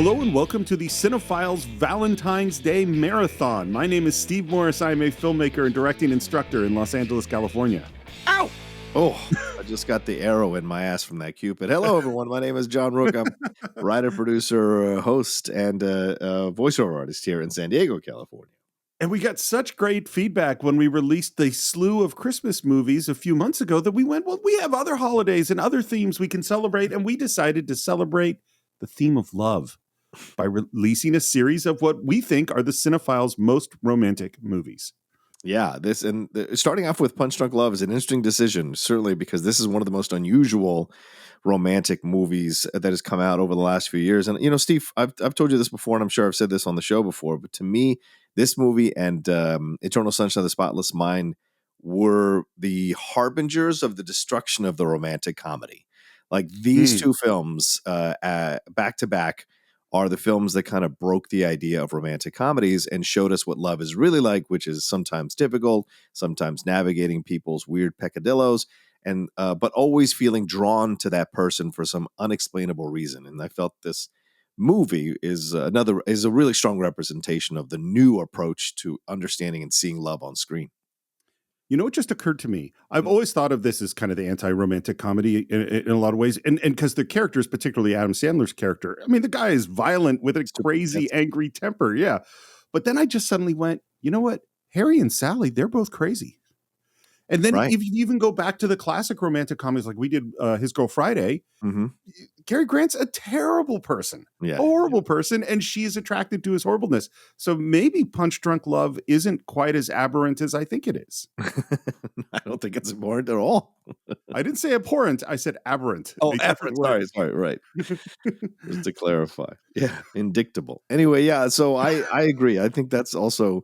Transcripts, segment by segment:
Hello and welcome to the Cine-Files Valentine's Day Marathon. My name is Steve Morris. I am a filmmaker and directing instructor in Los Angeles, California. Ow! Oh, I just got the arrow in my ass from that Cupid. Hello, everyone. My name is John Rocha. I'm writer, producer, host, and voiceover artist here in San Diego, California. And we got such great feedback when we released the slew of Christmas movies a few months ago that we went, well, we have other holidays and other themes we can celebrate. And we decided to celebrate the theme of love by releasing a series of what we think are the Cine-Files' most romantic movies. Yeah, starting off with Punch Drunk Love is an interesting decision, certainly because this is one of the most unusual romantic movies that has come out over the last few years. And, you know, Steve, I've told you this before, and I'm sure I've said this on the show before, but to me, this movie and Eternal Sunshine of the Spotless Mind were the harbingers of the destruction of the romantic comedy. Like these two films back to back are the films that kind of broke the idea of romantic comedies and showed us what love is really like, which is sometimes difficult, sometimes navigating people's weird peccadillos, and but always feeling drawn to that person for some unexplainable reason. And I felt this movie is a really strong representation of the new approach to understanding and seeing love on screen. You know what just occurred to me? I've always thought of this as kind of the anti-romantic comedy in a lot of ways. And because the characters, particularly Adam Sandler's character, I mean, the guy is violent with a crazy, angry temper. Yeah. But then I just suddenly went, you know what? Harry and Sally, they're both crazy. And then if you even go back to the classic romantic comedies like we did His Girl Friday, Cary Grant's a terrible person, horrible person, and she's attracted to his horribleness. So maybe Punch Drunk Love isn't quite as aberrant as I think it is. I don't think it's abhorrent at all. I didn't say abhorrent. I said aberrant. Oh, aberrant. Sorry, right. Just to clarify. Yeah, indictable. Anyway, yeah, so I agree. I think that's also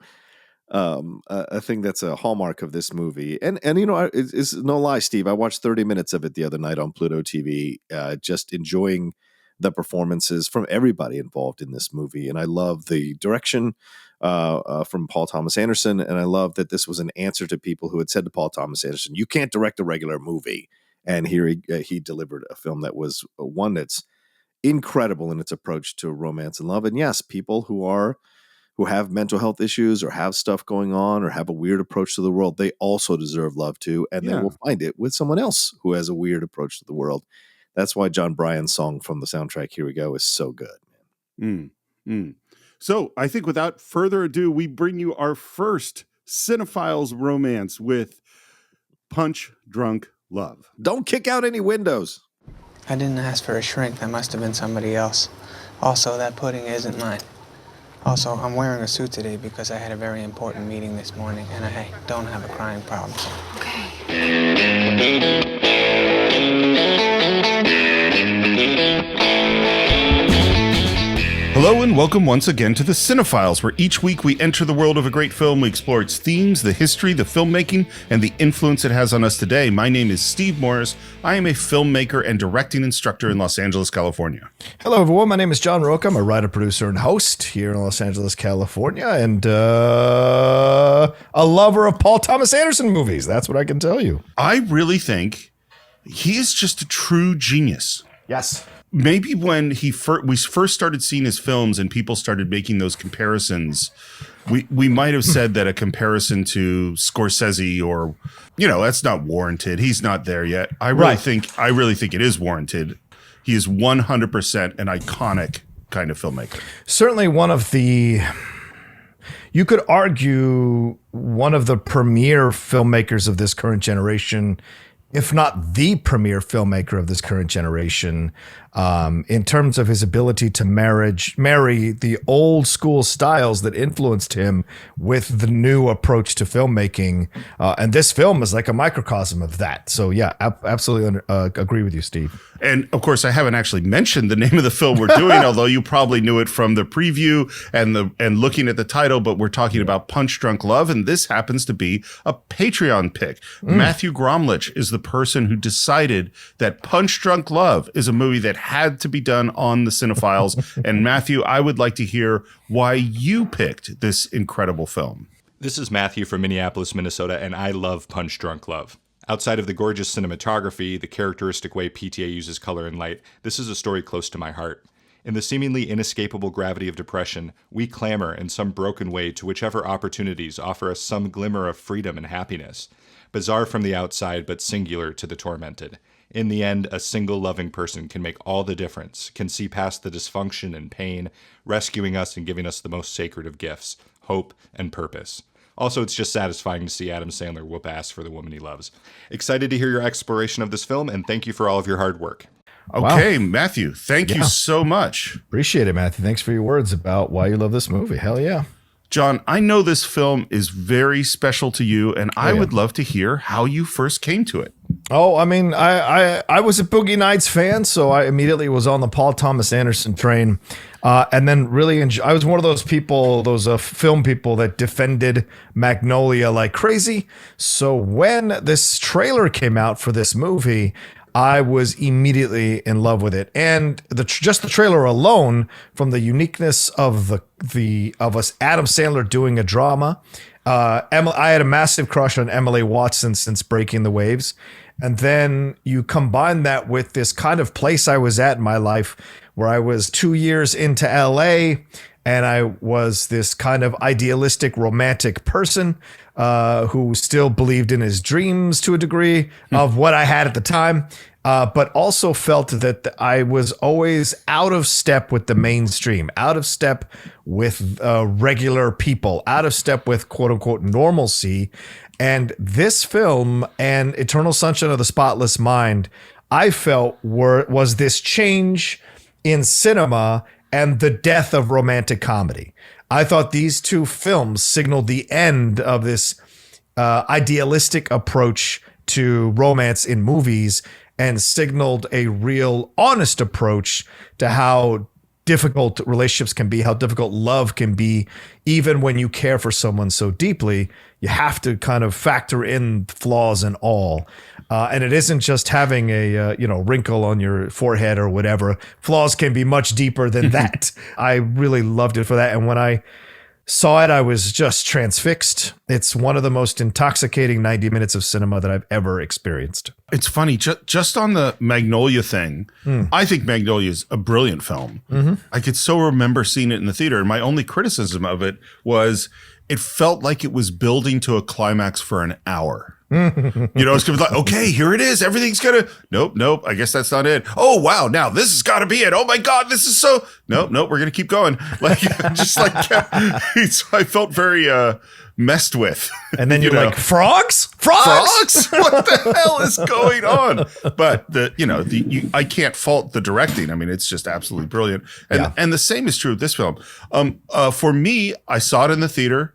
a thing that's a hallmark of this movie. And you know, it's no lie, Steve. I watched 30 minutes of it the other night on Pluto TV, just enjoying the performances from everybody involved in this movie. And I love the direction from Paul Thomas Anderson. And I love that this was an answer to people who had said to Paul Thomas Anderson, you can't direct a regular movie. And here he delivered a film that was one that's incredible in its approach to romance and love. And yes, people who have mental health issues or have stuff going on or have a weird approach to the world, they also deserve love too. And they will find it with someone else who has a weird approach to the world. That's why John Bryan's song from the soundtrack, Here We Go, is so good. So I think without further ado, we bring you our first Cine-Files romance with Punch Drunk Love. Don't kick out any windows. I didn't ask for a shrink. That must have been somebody else. Also, that pudding isn't mine. Also, I'm wearing a suit today because I had a very important meeting this morning, and I don't have a crying problem. Okay. Hello and welcome once again to the Cine-Files, where each week we enter the world of a great film. We explore its themes, the history, the filmmaking, and the influence it has on us today. My name is Steve Morris. I am a filmmaker and directing instructor in Los Angeles, California. Hello, everyone. My name is John Rocha. I'm a writer, producer, and host here in Los Angeles, California, and a lover of Paul Thomas Anderson movies. That's what I can tell you. I really think he is just a true genius. Yes. Maybe when we first started seeing his films and people started making those comparisons, we might have said that a comparison to Scorsese or, you know, that's not warranted. He's not there yet. I really think it is warranted. He is 100% an iconic kind of filmmaker. Certainly you could argue one of the premier filmmakers of this current generation, if not the premier filmmaker of this current generation, in terms of his ability to marry the old school styles that influenced him with the new approach to filmmaking. And this film is like a microcosm of that. So yeah, absolutely agree with you, Steve. And of course, I haven't actually mentioned the name of the film we're doing, although you probably knew it from the preview and looking at the title, but we're talking about Punch Drunk Love, and this happens to be a Patreon pick. Matthew Gromlich is the person who decided that Punch Drunk Love is a movie that had to be done on the Cine-Files. And Matthew, I would like to hear why you picked this incredible film. This is Matthew from Minneapolis, Minnesota, and I love Punch Drunk Love. Outside of the gorgeous cinematography, the characteristic way PTA uses color and light, this is a story close to my heart. In the seemingly inescapable gravity of depression, we clamor in some broken way to whichever opportunities offer us some glimmer of freedom and happiness, bizarre from the outside but singular to the tormented. In the end, a single loving person can make all the difference, can see past the dysfunction and pain, rescuing us and giving us the most sacred of gifts, hope and purpose. Also, it's just satisfying to see Adam Sandler whoop ass for the woman he loves. Excited to hear your exploration of this film, and thank you for all of your hard work. Okay, wow. Matthew, thank you so much. Appreciate it, Matthew. Thanks for your words about why you love this movie. Hell yeah. John, I know this film is very special to you, and I would love to hear how you first came to it. Oh, I mean, I was a Boogie Nights fan, so I immediately was on the Paul Thomas Anderson train, and then really I was one of those people, those film people that defended Magnolia like crazy. So when this trailer came out for this movie, I was immediately in love with it, and just the trailer alone, from the uniqueness of of us Adam Sandler doing a drama. I had a massive crush on Emily Watson since Breaking the Waves, and then you combine that with this kind of place I was at in my life, where I was 2 years into LA, and I was this kind of idealistic, romantic person who still believed in his dreams to a degree of what I had at the time, but also felt that I was always out of step with the mainstream, out of step with regular people, out of step with quote unquote normalcy. And this film and Eternal Sunshine of the Spotless Mind, I felt was this change in cinema and the death of romantic comedy. I thought these two films signaled the end of this idealistic approach to romance in movies and signaled a real honest approach to how difficult relationships can be, how difficult love can be. Even when you care for someone so deeply, you have to kind of factor in flaws and all. And it isn't just having a wrinkle on your forehead or whatever. Flaws can be much deeper than that. I really loved it for that. And when I saw it, I was just transfixed. It's one of the most intoxicating 90 minutes of cinema that I've ever experienced. It's funny, just on the Magnolia thing, I think Magnolia is a brilliant film. Mm-hmm. I could so remember seeing it in the theater, and my only criticism of it was it felt like it was building to a climax for an hour. It's gonna be like, okay, here it is. Everything's gonna. Nope. I guess that's not it. Oh wow, now this has got to be it. Oh my God, this is so. Nope. We're gonna keep going. Like, just like I felt very messed with. And then you're like, frogs. What the hell is going on? But I can't fault the directing. I mean, it's just absolutely brilliant. And the same is true of this film. For me, I saw it in the theater.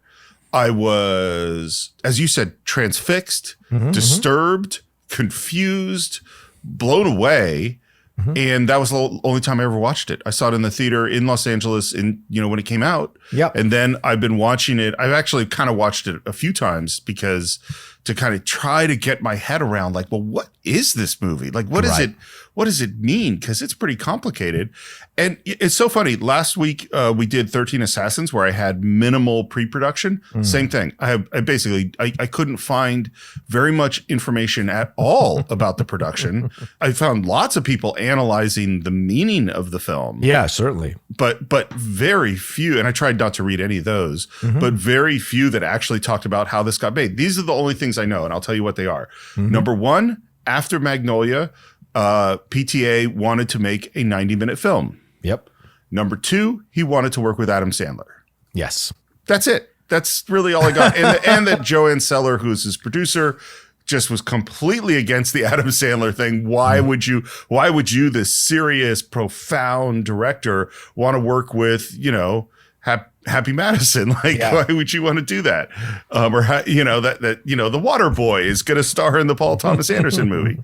I was, as you said, transfixed, disturbed, confused, blown away. And that was the only time I ever watched it. I saw it in the theater in Los Angeles when it came out. Yep. And then I've been watching it. I've actually kind of watched it a few times because to kind of try to get my head around, like, well, what is this movie? Like, what is it? What does it mean? Because it's pretty complicated. And it's so funny. Last week, we did 13 Assassins, where I had minimal pre-production. Same thing. I couldn't find very much information at all about the production. I found lots of people analyzing the meaning of the film. Yeah, certainly. But very few, and I tried not to read any of those, but very few that actually talked about how this got made. These are the only things I know, and I'll tell you what they are. Number one, after Magnolia, PTA wanted to make a 90-minute film. Yep. Number two, he wanted to work with Adam Sandler. Yes. That's it. That's really all I got. And that Joanne Seller, who's his producer, just was completely against the Adam Sandler thing. Why would you, this serious, profound director, want to work with, Happy Madison? Like, why would you want to do that? The Water Boy is going to star in the Paul Thomas Anderson movie.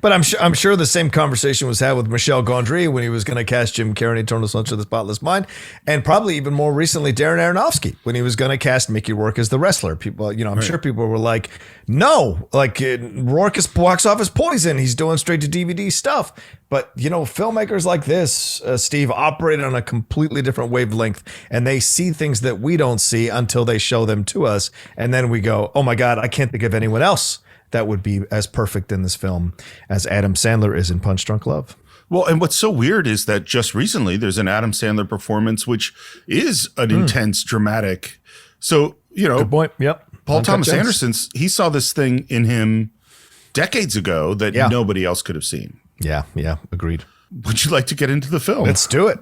But I'm sure the same conversation was had with Michel Gondry when he was going to cast Jim Carrey in Eternal Sunshine of the Spotless Mind, and probably even more recently Darren Aronofsky when he was going to cast Mickey Rourke as the wrestler. People, I'm sure people were like, no, like Rourke is box office poison. He's doing straight to DVD stuff. But, filmmakers like this, Steve, operate on a completely different wavelength, and they see things that we don't see until they show them to us. And then we go, oh my God, I can't think of anyone else that would be as perfect in this film as Adam Sandler is in Punch Drunk Love. Well, and what's so weird is that just recently there's an Adam Sandler performance, which is an intense, dramatic. So, Good point. Yep. Paul Uncut Thomas Gems. Anderson, he saw this thing in him decades ago that nobody else could have seen. Yeah. Agreed. Would you like to get into the film? Let's do it.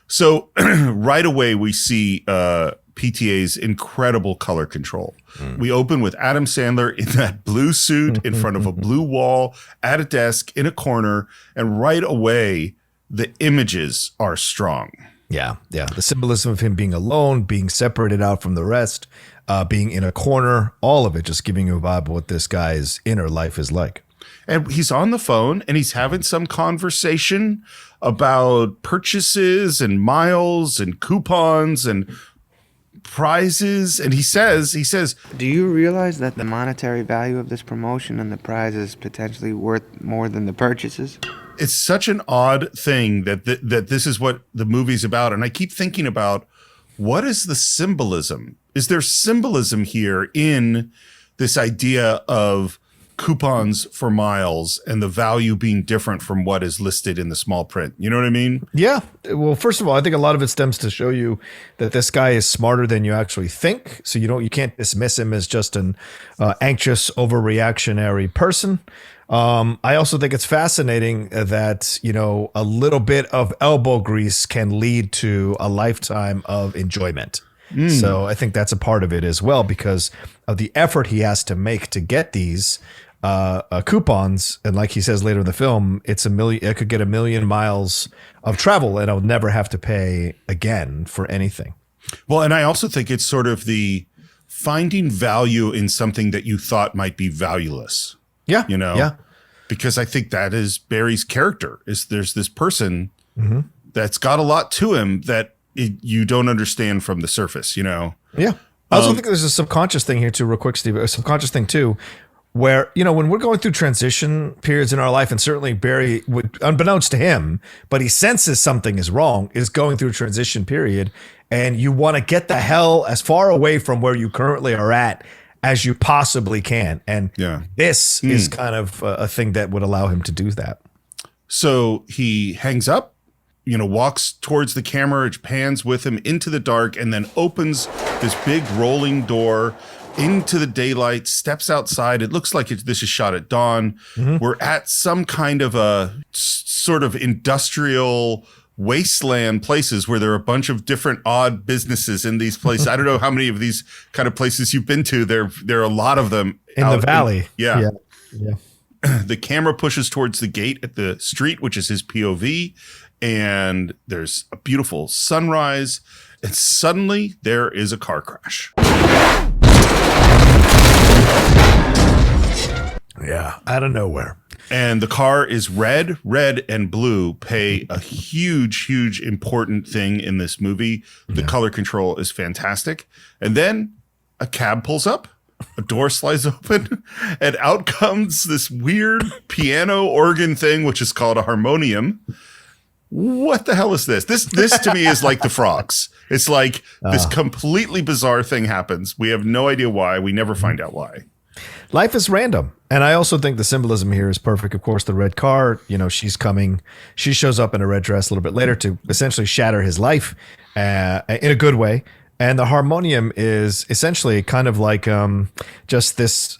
So right away, we see PTA's incredible color control. We open with Adam Sandler in that blue suit in front of a blue wall at a desk in a corner. And right away, the images are strong. Yeah. The symbolism of him being alone, being separated out from the rest, being in a corner, all of it just giving you a vibe of what this guy's inner life is like. And he's on the phone and he's having some conversation about purchases and miles and coupons and prizes. And he says, Do you realize that the monetary value of this promotion and the prize is potentially worth more than the purchases? it's such an odd thing that this is what the movie's about. And I keep thinking about, what is the symbolism? Is there symbolism here in this idea of coupons for miles and the value being different from what is listed in the small print? You know what I mean? Yeah. Well, first of all, I think a lot of it stems to show you that this guy is smarter than you actually think. So you can't dismiss him as just an anxious, overreactionary person. I also think it's fascinating that, a little bit of elbow grease can lead to a lifetime of enjoyment. So I think that's a part of it as well, because of the effort he has to make to get these coupons. And like he says later in the film, it could get 1 million miles of travel and I'll never have to pay again for anything. Well, and I also think it's sort of the finding value in something that you thought might be valueless. Yeah. Yeah. Because I think that is Barry's character. There's this person that's got a lot to him that you don't understand from the surface, Yeah. I also think there's a subconscious thing here too, real quick, Steve, a subconscious thing too, where, when we're going through transition periods in our life, and certainly Barry would, unbeknownst to him, but he senses something is wrong, is going through a transition period, and you want to get the hell as far away from where you currently are at as you possibly can. And this is kind of a thing that would allow him to do that. So he hangs up, walks towards the camera, it pans with him into the dark, and then opens this big rolling door into the daylight, steps outside. It looks like this is shot at dawn. We're at some kind of a sort of industrial wasteland places where there are a bunch of different odd businesses in these places. I don't know how many of these kind of places you've been to. There are a lot of them in the valley. Yeah. The camera pushes towards the gate at the street, which is his POV, and there's a beautiful sunrise, and suddenly there is a car crash. Yeah, out of nowhere. And the car is red and blue play a huge, huge important thing in this movie. The color control is fantastic. And then a cab pulls up, a door slides open, and out comes this weird piano organ thing, which is called a harmonium. What the hell is this? This to me is like the Frogs. It's like this completely bizarre thing happens. We have no idea why. We never find out why. Life is random. And I also think the symbolism here is perfect. Of course, the red car, she's coming. She shows up in a red dress a little bit later to essentially shatter his life in a good way. And the harmonium is essentially kind of like just this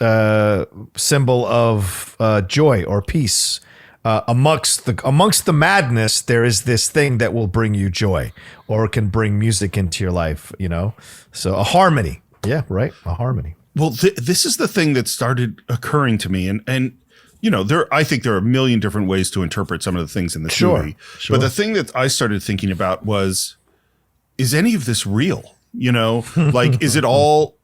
symbol of joy or peace. Amongst the madness, there is this thing that will bring you joy or can bring music into your life, So a harmony. Yeah, right. A harmony. Well, this is the thing that started occurring to me. And I think there are a million different ways to interpret some of the things in this movie. Sure. But the thing that I started thinking about was, is any of this real? Like, is it all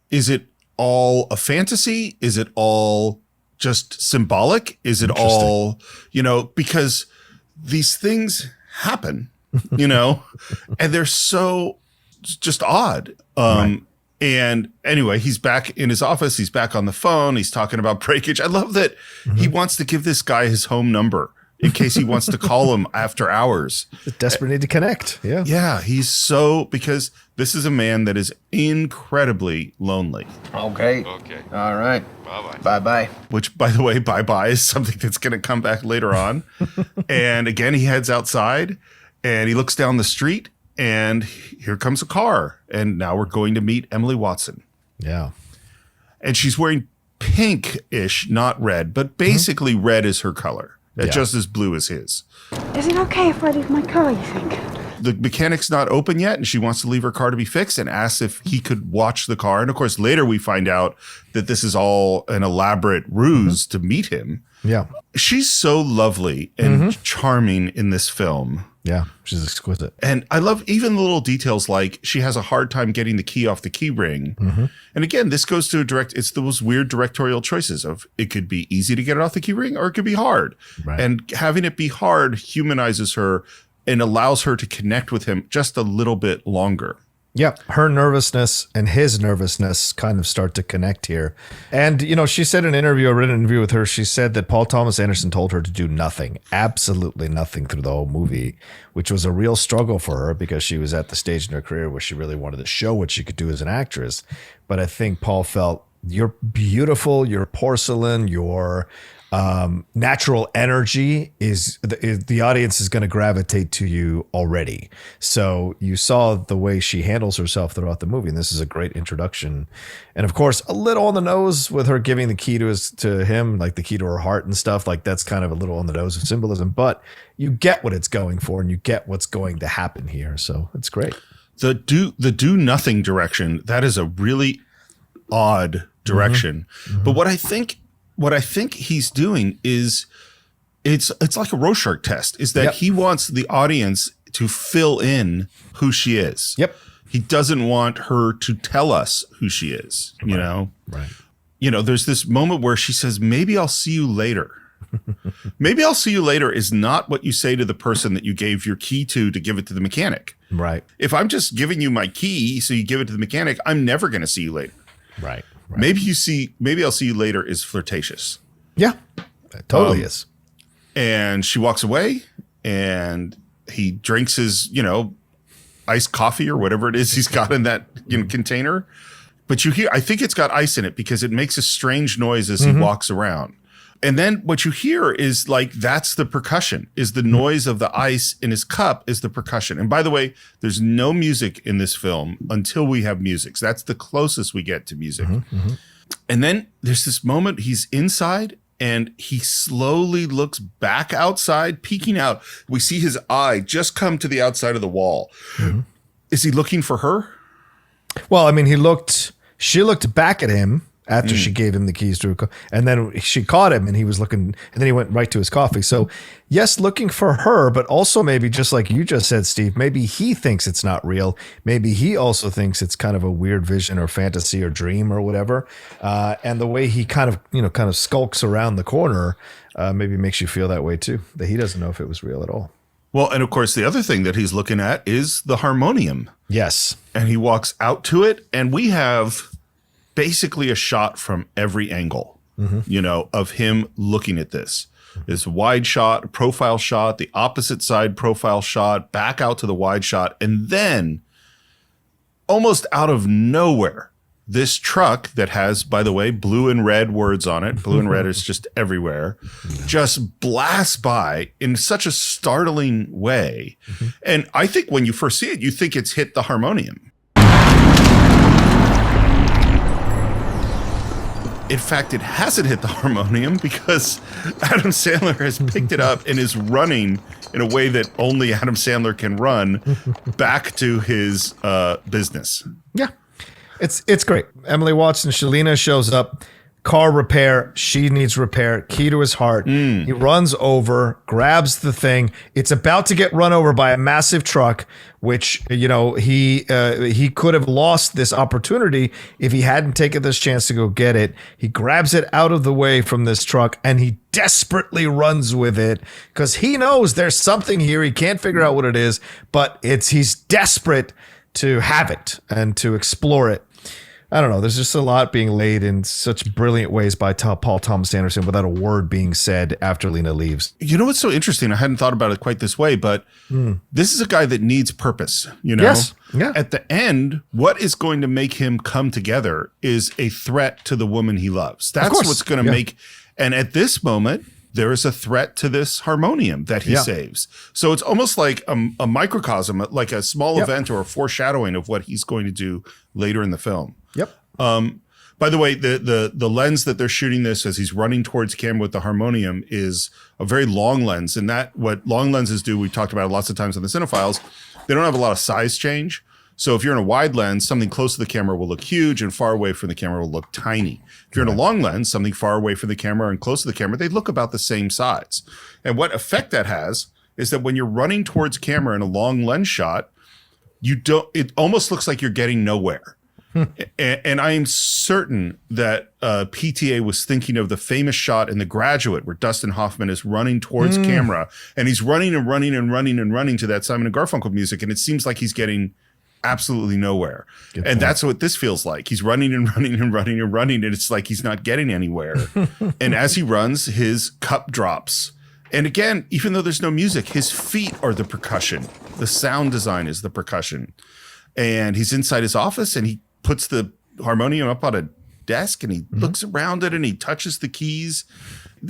a fantasy? Is it all just symbolic? Is it all, because these things happen, and they're so just odd. Right. And anyway, he's back in his office. He's back on the phone. He's talking about breakage. I love that he wants to give this guy his home number in case he wants to call him after hours. Desperate need to connect. Yeah. Yeah. Because This is a man that is incredibly lonely. Okay. Okay. All right. Bye-bye. Bye-bye. Which, by the way, bye-bye is something that's going to come back later on. And again, he heads outside and he looks down the street and here comes a car. And now we're going to meet Emily Watson. Yeah. And she's wearing pink-ish, not red, but basically red is her color. Just as blue as his. Is it okay if I leave my car, you think? The mechanic's not open yet, and she wants to leave her car to be fixed and asks if he could watch the car. And of course, later we find out that this is all an elaborate ruse to meet him. Yeah. She's so lovely and charming in this film. Yeah. She's exquisite. And I love even the little details like she has a hard time getting the key off the key ring. And again, this goes to it's those weird directorial choices of it could be easy to get it off the key ring or it could be hard. Right. And having it be hard humanizes her and allows her to connect with him just a little bit longer. Yeah, her nervousness and his nervousness kind of start to connect here. And, you know, she said in an interview, I read an interview with her, she said that Paul Thomas Anderson told her to do nothing, absolutely nothing through the whole movie, which was a real struggle for her because she was at the stage in her career where she really wanted to show what she could do as an actress. But I think Paul felt, you're beautiful, you're porcelain, you're natural energy is the audience is going to gravitate to you already. So you saw the way she handles herself throughout the movie, and this is a great introduction. And of course, a little on the nose with her giving the key to him, like the key to her heart and stuff. Like that's kind of a little on the nose of symbolism, but you get what it's going for, and you get what's going to happen here. So it's great. The do nothing direction, that is a really odd direction. But what I think he's doing is it's like a Rorschach test, is that he wants the audience to fill in who she is. Yep. He doesn't want her to tell us who she is, you know? Right. You know, there's this moment where she says, maybe I'll see you later. Maybe I'll see you later is not what you say to the person that you gave your key to give it to the mechanic. Right. If I'm just giving you my key so you give it to the mechanic, I'm never going to see you later. Right. Maybe I'll see you later is flirtatious. Yeah, it totally is. And she walks away and he drinks his, iced coffee or whatever it is he's got in that container. But you hear, I think it's got ice in it because it makes a strange noise as he walks around. And then what you hear is like, that's the percussion, is the noise of the ice in his cup is the percussion. And by the way, there's no music in this film until we have music. So that's the closest we get to music. And then there's this moment he's inside and he slowly looks back outside, peeking out. We see his eye just come to the outside of the wall. Is he looking for her? Well, I mean, she looked back at him after she gave him the keys to her car, and then she caught him and he was looking, and then he went right to his coffee. So yes, looking for her, but also maybe just like you just said, Steve, maybe he thinks it's not real. Maybe he also thinks it's kind of a weird vision or fantasy or dream or whatever. And the way he kind of skulks around the corner, maybe makes you feel that way too, that he doesn't know if it was real at all. Well, and of course, the other thing that he's looking at is the harmonium. Yes. And he walks out to it, and we have basically a shot from every angle, of him looking at this. This wide shot, profile shot, the opposite side profile shot, back out to the wide shot. And then almost out of nowhere, this truck that has, by the way, blue and red words on it, blue and red is just everywhere, just blasts by in such a startling way. And I think when you first see it, you think it's hit the harmonium. In fact, it hasn't hit the harmonium because Adam Sandler has picked it up and is running in a way that only Adam Sandler can run back to his business. Yeah, it's great. Emily Watson, Shalina shows up. Car repair. She needs repair. Key to his heart. He runs over, grabs the thing. It's about to get run over by a massive truck, which, he could have lost this opportunity if he hadn't taken this chance to go get it. He grabs it out of the way from this truck and he desperately runs with it because he knows there's something here. He can't figure out what it is, but he's desperate to have it and to explore it. I don't know. There's just a lot being laid in such brilliant ways by Paul Thomas Anderson without a word being said after Lena leaves. You know what's so interesting? I hadn't thought about it quite this way, but this is a guy that needs purpose, you know? Yes. Yeah. At the end, what is going to make him come together is a threat to the woman he loves. That's what's going to make, and at this moment, there is a threat to this harmonium that he saves. So it's almost like a microcosm, like a small event or a foreshadowing of what he's going to do later in the film. Yep. By the way, the lens that they're shooting this as he's running towards camera with the harmonium is a very long lens. And that what long lenses do, we talked about it lots of times on the Cine-Files, they don't have a lot of size change. So if you're in a wide lens, something close to the camera will look huge and far away from the camera will look tiny. If you're in a long lens, something far away from the camera and close to the camera, they look about the same size. And what effect that has is that when you're running towards camera in a long lens shot, it almost looks like you're getting nowhere. And I am certain that PTA was thinking of the famous shot in The Graduate where Dustin Hoffman is running towards camera and he's running and running and running and running to that Simon & Garfunkel music. And it seems like he's getting absolutely nowhere. And that's what this feels like. He's running and running and running and running, and it's like he's not getting anywhere. And as he runs, his cup drops. And again, even though there's no music, his feet are the percussion. The sound design is the percussion. And he's inside his office, and he puts the harmonium up on a desk, and he looks around it, and he touches the keys.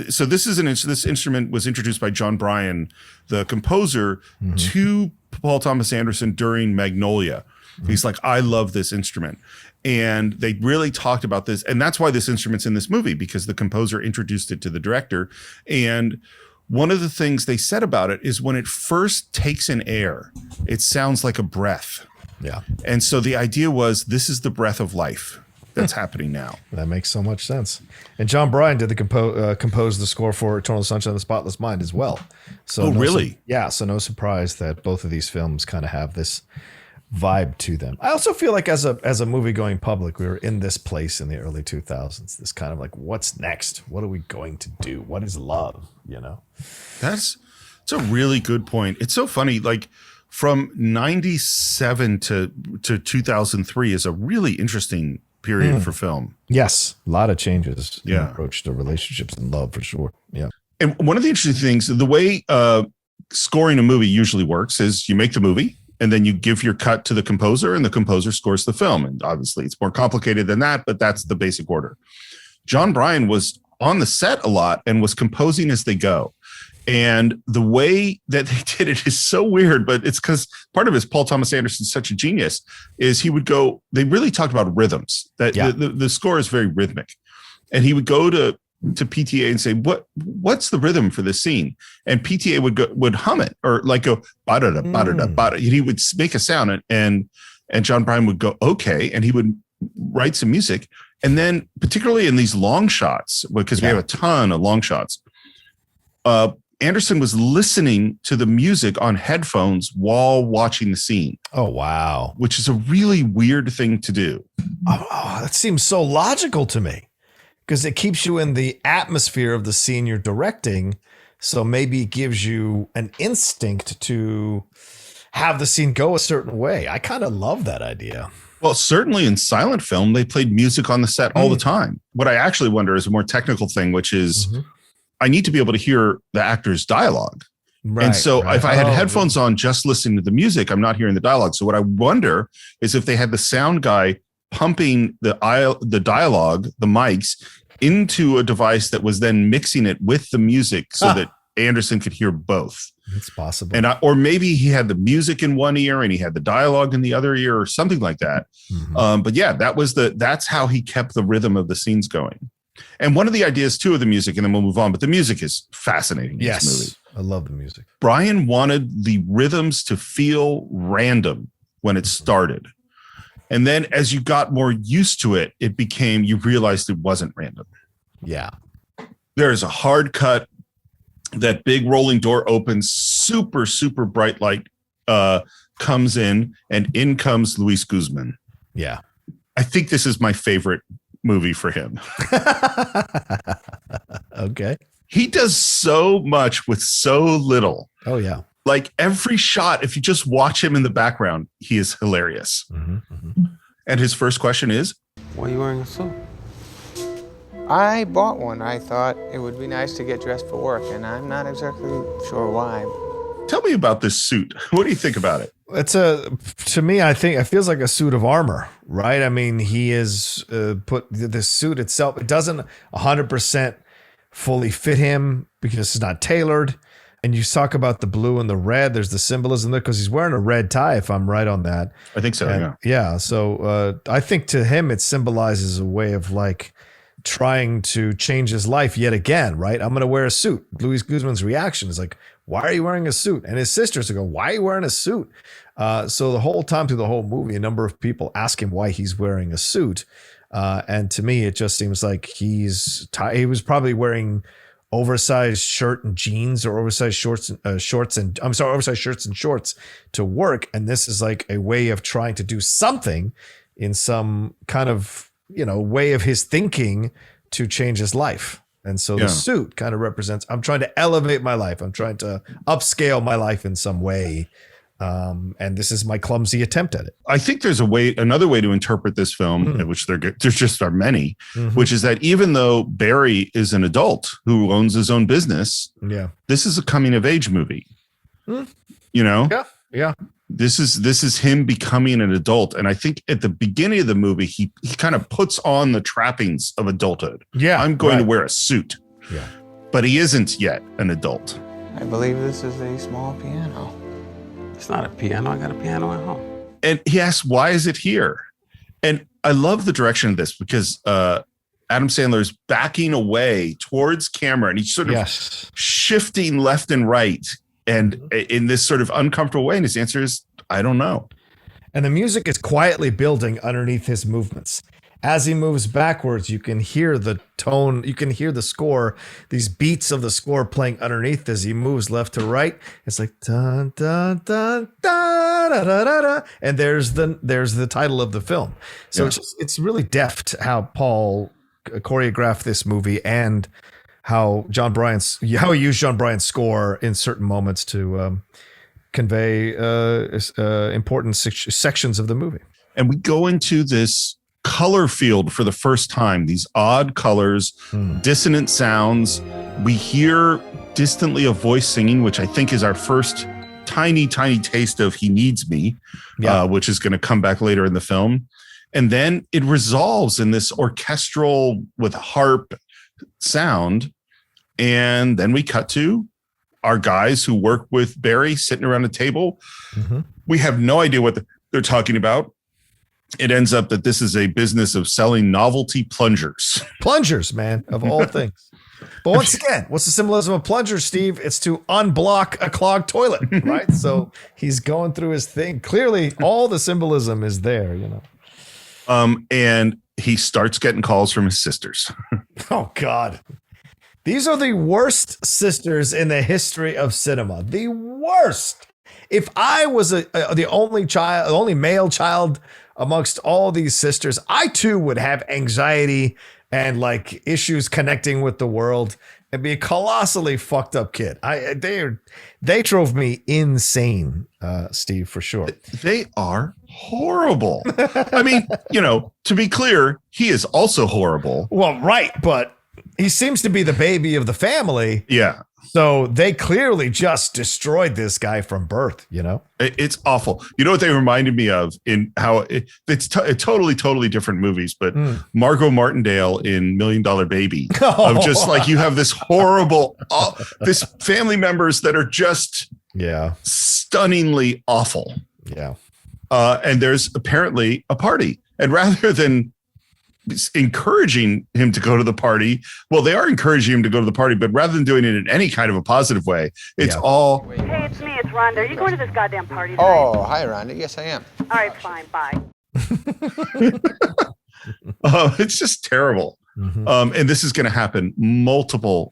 So this instrument was introduced by John Bryan, the composer, to Paul Thomas Anderson during Magnolia. He's like, I love this instrument. And they really talked about this. And that's why this instrument's in this movie, because the composer introduced it to the director. And one of the things they said about it is when it first takes in air, it sounds like a breath. Yeah. And so the idea was, this is the breath of life that's happening now. That makes so much sense. And John Bryan did compose the score for Eternal Sunshine of the Spotless Mind as well. So really? So no surprise that both of these films kind of have this vibe to them. I also feel like as a movie going public, we were in this place in the early 2000s. This kind of like, what's next? What are we going to do? What is love? You know, it's a really good point. It's so funny. Like from 97 to 2003 is a really interesting period for film. Yes. A lot of changes in Yeah. approach to relationships and love for sure. Yeah. And one of the interesting things, the way scoring a movie usually works is you make the movie and then you give your cut to the composer and the composer scores the film. And obviously it's more complicated than that, but that's the basic order. John Bryan was on the set a lot and was composing as they go. And the way that they did it is so weird, but it's because part of it is Paul Thomas Anderson's such a genius, is he would go, they really talked about rhythms, that the score is very rhythmic. And he would go to PTA and say, what's the rhythm for this scene? And PTA would hum it or like go, ba-da-da, ba-da-da, ba-da. He would make a sound and John Bryan would go, okay. And he would write some music. And then particularly in these long shots, because we have a ton of long shots, Anderson was listening to the music on headphones while watching the scene. Oh, wow. Which is a really weird thing to do. Oh, that seems so logical to me because it keeps you in the atmosphere of the scene you're directing. So maybe it gives you an instinct to have the scene go a certain way. I kind of love that idea. Well, certainly in silent film, they played music on the set all the time. What I actually wonder is a more technical thing, which is I need to be able to hear the actor's dialogue. Right, and so if I had headphones on just listening to the music, I'm not hearing the dialogue. So what I wonder is if they had the sound guy pumping the dialogue, the mics, into a device that was then mixing it with the music so that Anderson could hear both. It's possible. And or maybe he had the music in one ear and he had the dialogue in the other ear or something like that. But yeah, that's how he kept the rhythm of the scenes going. And one of the ideas too of the music, and then we'll move on, but the music is fascinating. In this movie. I love the music. Bryan wanted the rhythms to feel random when it started. And then as you got more used to it, you realized it wasn't random. Yeah. There is a hard cut. That big rolling door opens, super, super bright light comes in, and in comes Luis Guzman. Yeah. I think this is my favorite movie for him. Okay. He does so much with so little. Oh, yeah. Like every shot, if you just watch him in the background, he is hilarious. And his first question is, Why are you wearing a suit? I bought one. I thought it would be nice to get dressed for work, and I'm not exactly sure why. Tell me about this suit. What do you think about it? To me, I think it feels like a suit of armor, right? I mean, he is put the suit itself. It doesn't 100% fully fit him because it's not tailored. And you talk about the blue and the red. There's the symbolism there because he's wearing a red tie, if I'm right on that. I think so. And, yeah. So I think to him, it symbolizes a way of like trying to change his life yet again, right? I'm going to wear a suit. Luis Guzman's reaction is like, why are you wearing a suit? And his sisters go, why are you wearing a suit? So the whole time through the whole movie, a number of people ask him why he's wearing a suit. And to me, it just seems like he was probably wearing oversized shirt and jeans or oversized oversized shirts and shorts to work. And this is like a way of trying to do something in some kind of, way of his thinking to change his life. And so the suit kind of represents, I'm trying to elevate my life. I'm trying to upscale my life in some way. And this is my clumsy attempt at it. I think there's another way to interpret this film, which there just are many, which is that even though Barry is an adult who owns his own business, this is a coming of age movie. Yeah. This is him becoming an adult. And I think at the beginning of the movie, he kind of puts on the trappings of adulthood. Yeah. I'm going to wear a suit. Yeah. But he isn't yet an adult. I believe this is a small piano. It's not a piano. I got a piano at home. And he asks, why is it here? And I love the direction of this because Adam Sandler is backing away towards camera and he's sort of shifting left and right and in this sort of uncomfortable way. And his answer is, I don't know. And the music is quietly building underneath his movements. As he moves backwards, you can hear the tone, you can hear the score, these beats of the score playing underneath as he moves left to right. It's like dun dun dun da da da da da, and there's the title of the film. So it's really deft how Paul choreographed this movie and how he used John Bryant's score in certain moments to convey important sections of the movie. And we go into this color field for the first time, these odd colors, dissonant sounds. We hear distantly a voice singing, which I think is our first tiny taste of He Needs Me, which is going to come back later in the film. And then it resolves in this orchestral with harp sound. And then we cut to our guys who work with Barry sitting around a table. We have no idea what they're talking about. It ends up that this is a business of selling novelty plungers. Plungers, man, of all things. But once again, what's the symbolism of plungers, Steve? It's to unblock a clogged toilet, right? So he's going through his thing. Clearly, all the symbolism is there, And he starts getting calls from his sisters. Oh, God. These are the worst sisters in the history of cinema. The worst. If I was the only male child amongst all these sisters, I too would have anxiety and like issues connecting with the world and be a colossally fucked up kid. They drove me insane, Steve, for sure. They are horrible. I mean, to be clear, he is also horrible. Well, right, but he seems to be the baby of the family. Yeah. So they clearly just destroyed this guy from birth, It's awful. You know what they reminded me of in how it's totally different movies, but Margot Martindale in $1 Million Baby of just like you have this horrible, this family members that are just stunningly awful. Yeah. And there's apparently a party, and rather than encouraging him to go to the party, well, they are encouraging him to go to the party, but rather than doing it in any kind of a positive way, it's all, hey, it's me, it's Rhonda. Are you going to this goddamn party tonight? Oh, hi, Rhonda. Yes, I am. All right, fine, bye. it's just terrible. And this is going to happen multiple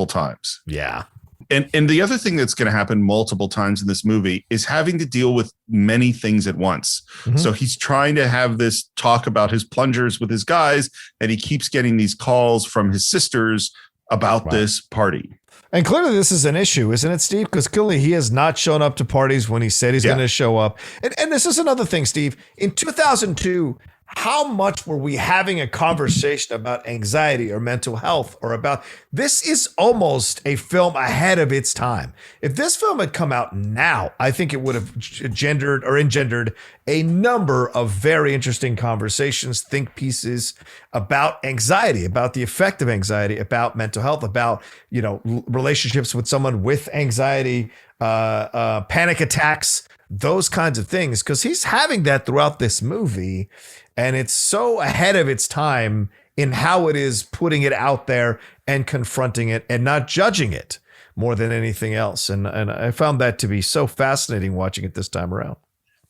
times. Yeah. And the other thing that's going to happen multiple times in this movie is having to deal with many things at once. So he's trying to have this talk about his plungers with his guys, and he keeps getting these calls from his sisters about this party. And clearly this is an issue, isn't it, Steve? Because clearly he has not shown up to parties when he said he's going to show up. And this is another thing, Steve. In 2002, how much were we having a conversation about anxiety or mental health or about this is almost a film ahead of its time. If this film had come out now, I think it would have engendered a number of very interesting conversations, think pieces about anxiety, about the effect of anxiety, about mental health, about, relationships with someone with anxiety, panic attacks, those kinds of things, because he's having that throughout this movie. And it's so ahead of its time in how it is putting it out there and confronting it and not judging it more than anything else. And I found that to be so fascinating watching it this time around.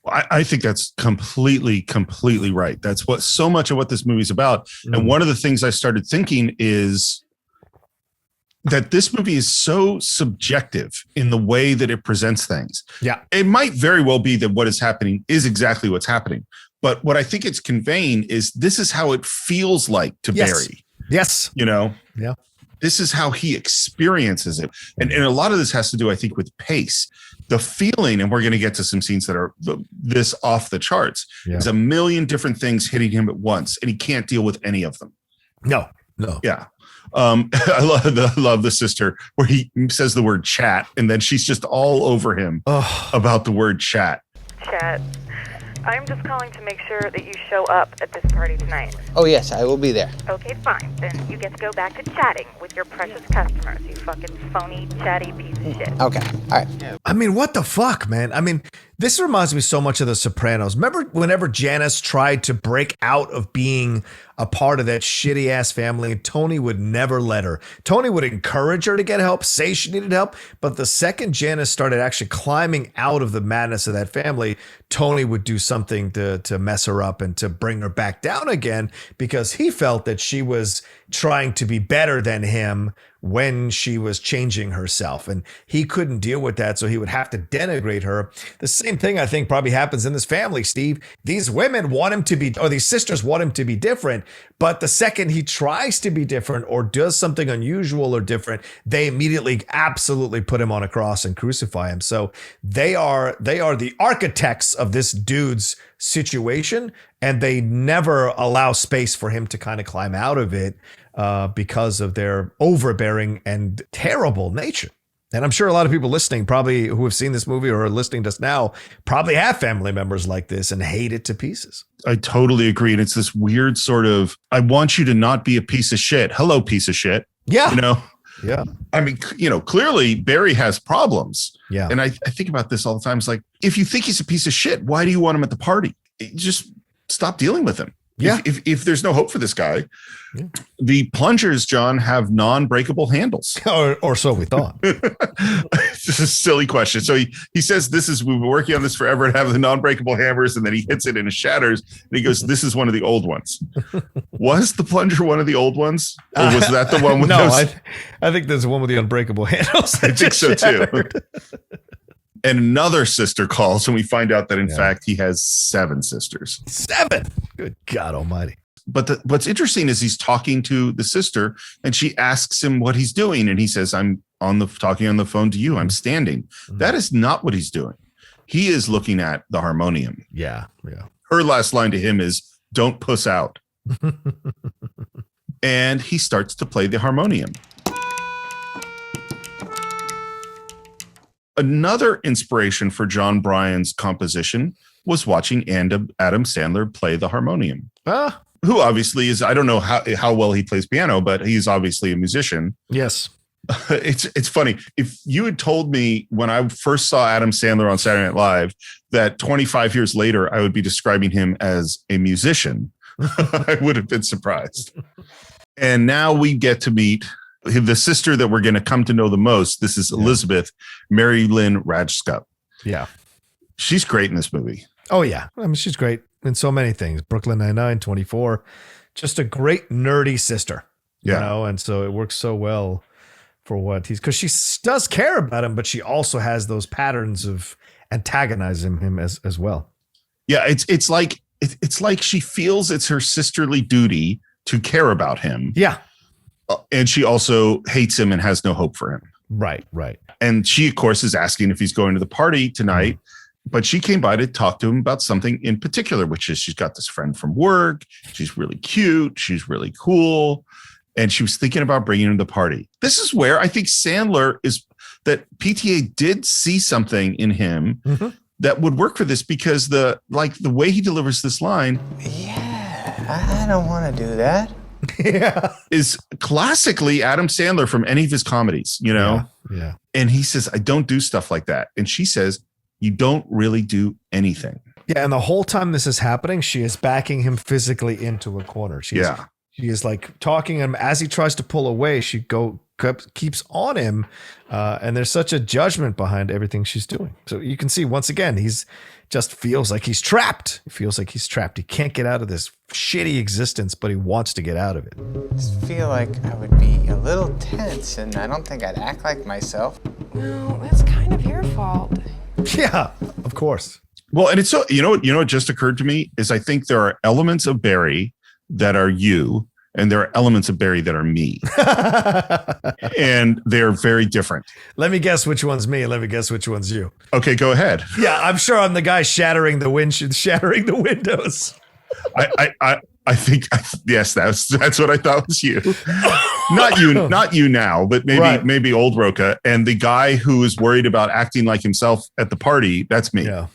I think that's completely right. That's what so much of what this movie's about. And one of the things I started thinking is that this movie is so subjective in the way that it presents things. Yeah. It might very well be that what is happening is exactly what's happening. But what I think it's conveying is this is how it feels like to Barry. Yes. Yeah. This is how he experiences it. And a lot of this has to do, I think, with pace. The feeling, and we're going to get to some scenes that are this off the charts. Yeah. There's a million different things hitting him at once, and he can't deal with any of them. No. Yeah. I love the sister where he says the word chat, and then she's just all over him about the word chat. Chat. I'm just calling to make sure that you show up at this party tonight. Oh, yes, I will be there. Okay, fine. Then you get to go back to chatting with your precious customers, you fucking phony, chatty piece of shit. Okay, all right. I mean, what the fuck, man? I mean, this reminds me so much of The Sopranos. Remember whenever Janice tried to break out of being a part of that shitty ass family, and Tony would never let her. Tony would encourage her to get help, say she needed help. But the second Janice started actually climbing out of the madness of that family, Tony would do something to mess her up and to bring her back down again, because he felt that she was trying to be better than him when she was changing herself, and he couldn't deal with that, so he would have to denigrate her. The same thing I think probably happens in this family, Steve. These women want him to be, or these sisters want him to be different, but the second he tries to be different or does something unusual or different, they immediately absolutely put him on a cross and crucify him. So they are the architects of this dude's situation, and they never allow space for him to kind of climb out of it because of their overbearing and terrible nature. And I'm sure a lot of people listening, probably who have seen this movie or are listening to us now, probably have family members like this and hate it to pieces. I totally agree. And it's this weird sort of, I want you to not be a piece of shit. Hello, piece of shit. Yeah. Yeah. I mean, clearly Barry has problems. Yeah. And I think about this all the time. It's like, if you think he's a piece of shit, why do you want him at the party? Just stop dealing with him. Yeah. If there's no hope for this guy, the plungers, John, have non-breakable handles. Or so we thought. This is a silly question. So he says, we've been working on this forever and have the non-breakable hammers, and then he hits it and it shatters. And he goes, this is one of the old ones. Was the plunger one of the old ones? Or was that the one with those? I think there's one with the unbreakable handles. I think so too. And another sister calls, and we find out that, in fact, he has 7 sisters. 7? Good God almighty. But what's interesting is he's talking to the sister, and she asks him what he's doing. And he says, I'm talking on the phone to you. I'm standing. That is not what he's doing. He is looking at the harmonium. Yeah, yeah. Her last line to him is, don't puss out. And he starts to play the harmonium. Another inspiration for John Bryan's composition was watching Adam Sandler play the harmonium. Who obviously is, I don't know how well he plays piano, but he's obviously a musician. Yes. It's funny. If you had told me when I first saw Adam Sandler on Saturday Night Live that 25 years later I would be describing him as a musician, I would have been surprised. And now we get to meet the sister that we're going to come to know the most. This is Elizabeth, Mary Lynn Rajskub. Yeah. She's great in this movie. Oh, yeah. I mean, she's great in so many things. Brooklyn Nine-Nine, 24. Just a great nerdy sister. Yeah. And so it works so well for what he's, because she does care about him, but she also has those patterns of antagonizing him as well. Yeah. It's like she feels it's her sisterly duty to care about him. Yeah. And she also hates him and has no hope for him. Right. And she, of course, is asking if he's going to the party tonight but she came by to talk to him about something in particular, which is she's got this friend from work. She's really cute. She's really cool. And she was thinking about bringing him to the party. This is where I think Sandler that PTA did see something in him that would work for this, because the way he delivers this line. Yeah, I don't want to do that. Yeah. Is classically Adam Sandler from any of his comedies, Yeah. And he says, I don't do stuff like that. And she says, you don't really do anything. Yeah. And the whole time this is happening, she is backing him physically into a corner. She is like talking him as he tries to pull away. She keeps on him. And there's such a judgment behind everything she's doing. So you can see once again, he's just feels like he's trapped. He feels like he's trapped. He can't get out of this shitty existence, but he wants to get out of it. I just feel like I would be a little tense, and I don't think I'd act like myself. No, that's kind of your fault. Yeah, of course. Well, and it's so, what just occurred to me is I think there are elements of Barry that are you, and there are elements of Barry that are me. And they're very different. Let me guess which one's me, and let me guess which one's you. Okay, go ahead. Yeah, I'm sure I'm the guy shattering the windows. I think yes, that's what I thought was you. Not you now, but maybe old Rocha, and the guy who is worried about acting like himself at the party. That's me. Yeah.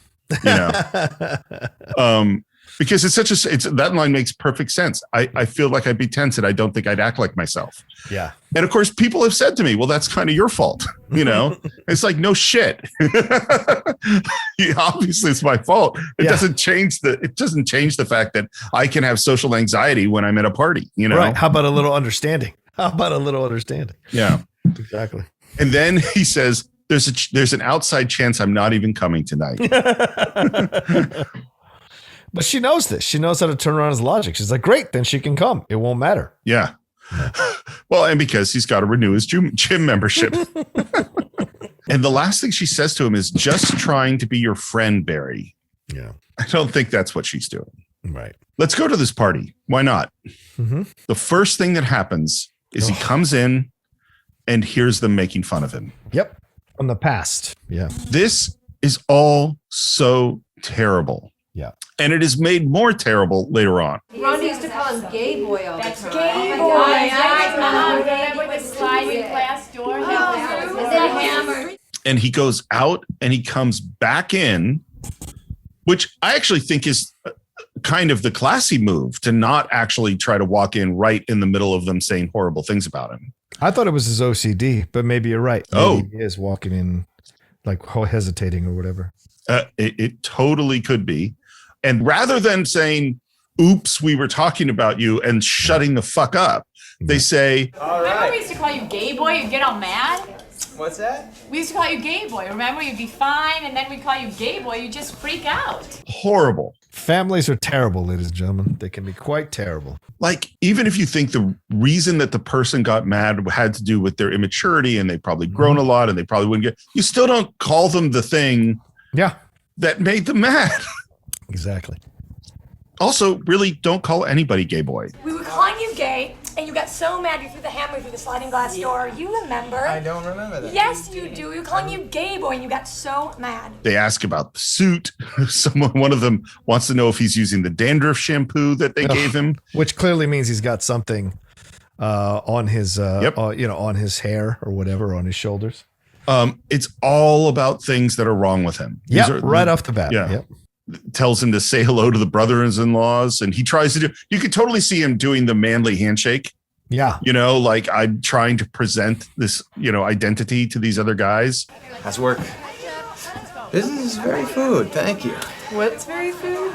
Because that line makes perfect sense. I feel like I'd be tense, and I don't think I'd act like myself. Yeah. And of course, people have said to me, well, that's kind of your fault. It's like, no shit. Obviously it's my fault. It doesn't change the fact that I can have social anxiety when I'm at a party, Right. How about a little understanding? Yeah, exactly. And then he says, there's an outside chance I'm not even coming tonight. But she knows this. She knows how to turn around his logic. She's like, great, then she can come. It won't matter. Yeah. Well, and because he's got to renew his gym membership. And the last thing she says to him is, just trying to be your friend, Barry. Yeah. I don't think that's what she's doing. Right. Let's go to this party. Why not? Mm-hmm. The first thing that happens is he comes in and hears them making fun of him. Yep. From the past. Yeah. This is all so terrible. Yeah. And it is made more terrible later on. Ron used to call him Gay Boy all the time. Gay Oh Boy. I remember the sliding glass door. And he goes out and he comes back in, which I actually think is kind of the classy move, to not actually try to walk in right in the middle of them saying horrible things about him. I thought it was his OCD, but maybe you're right. Maybe he is walking in like hesitating or whatever. It totally could be. And rather than saying, oops, we were talking about you, and shutting the fuck up, they say, all right. Remember we used to call you Gay Boy? You'd get all mad? What's that? We used to call you Gay Boy. Remember? You'd be fine, and then we'd call you Gay Boy. You'd just freak out. horrible. Families are terrible, ladies and gentlemen. They can be quite terrible. Like, even if you think the reason that the person got mad had to do with their immaturity and they've probably grown a lot and they probably wouldn't get, you still don't call them the thing that made them mad. Exactly. Also, really don't call anybody gay boy. We were calling you gay, and you got so mad you threw the hammer through the sliding glass door. You remember? I don't remember that. Yes, you do. We were calling you gay boy, and you got so mad. They ask about the suit. One of them wants to know if he's using the dandruff shampoo that they gave him, which clearly means he's got something on his, on his hair or whatever, on his shoulders. It's all about things that are wrong with him. Yeah, right off the bat. Yeah. Yep. Tells him to say hello to the brothers-in-laws, and he tries to do. You could totally see him doing the manly handshake. Yeah, like I'm trying to present this, identity to these other guys. How's work? This is very food. Thank you. What's very food?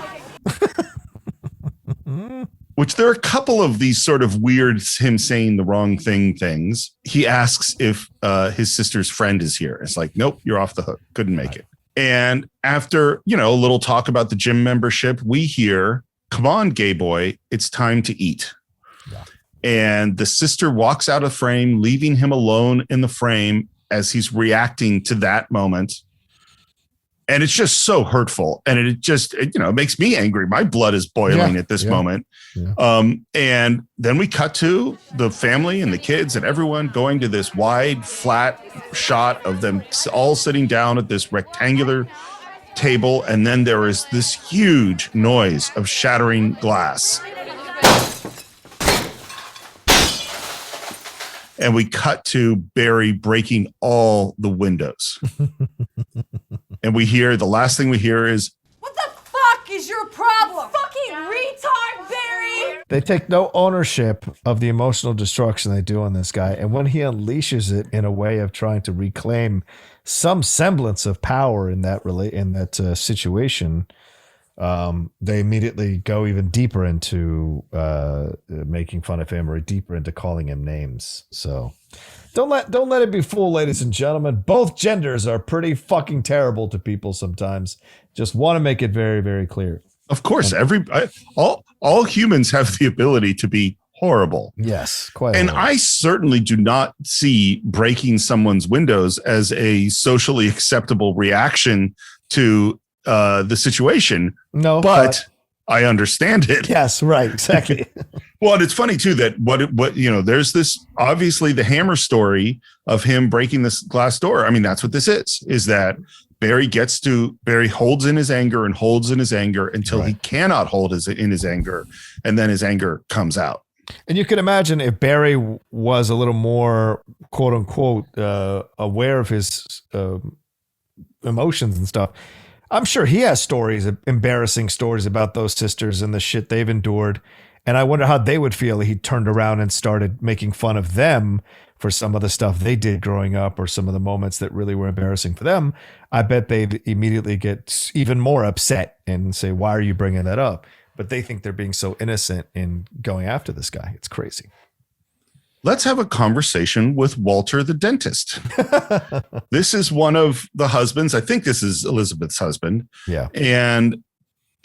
Which there are a couple of these sort of weird him saying the wrong things. He asks if his sister's friend is here. It's like, nope, you're off the hook. Couldn't make it. And after, a little talk about the gym membership, we hear, come on, gay boy, it's time to eat. Yeah. And the sister walks out of frame, leaving him alone in the frame as he's reacting to that moment. And it's just so hurtful. And it just, it makes me angry. My blood is boiling at this moment. Yeah. And then we cut to the family and the kids and everyone going to this wide, flat shot of them all sitting down at this rectangular table, and then there is this huge noise of shattering glass. And we cut to Barry breaking all the windows. And the last thing we hear is, What the fuck is your problem? Fucking retard, Barry! They take no ownership of the emotional destruction they do on this guy. And when he unleashes it in a way of trying to reclaim some semblance of power in that situation, they immediately go even deeper into making fun of him, or deeper into calling him names. So don't let it be fooled, ladies and gentlemen. Both genders are pretty fucking terrible to people sometimes. Just want to make it very, very clear. of course, all humans have the ability to be horrible. Yes, quite. And I certainly do not see breaking someone's windows as a socially acceptable reaction to the situation. No, but I understand it. Yes, right, exactly. Well, and it's funny too that what there's this, obviously the Hammer story of him breaking this glass door. I mean, that's what this is that Barry holds in his anger and holds in his anger until he cannot hold in his anger, and then his anger comes out. And you can imagine if Barry was a little more, quote unquote, aware of his emotions and stuff. I'm sure he has embarrassing stories about those sisters and the shit they've endured. And I wonder how they would feel if he turned around and started making fun of them for some of the stuff they did growing up, or some of the moments that really were embarrassing for them. I bet they'd immediately get even more upset and say, why are you bringing that up? But they think they're being so innocent in going after this guy. It's crazy. Let's have a conversation with Walter the dentist. This is one of the husbands. I think this is Elizabeth's husband. Yeah. And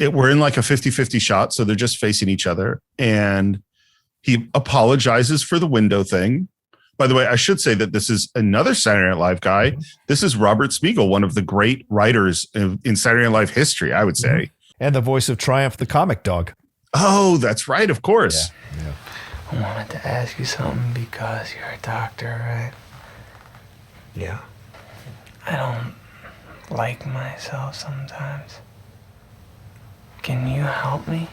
we're in like a 50-50 shot. So they're just facing each other. And he apologizes for the window thing. By the way, I should say that this is another Saturday Night Live guy. This is Robert Spiegel, one of the great writers in Saturday Night Live history, I would say. And the voice of Triumph the comic dog. Oh, that's right. Of course. Yeah. I wanted to ask you something because you're a doctor, right? Yeah. I don't like myself sometimes. Can you help me?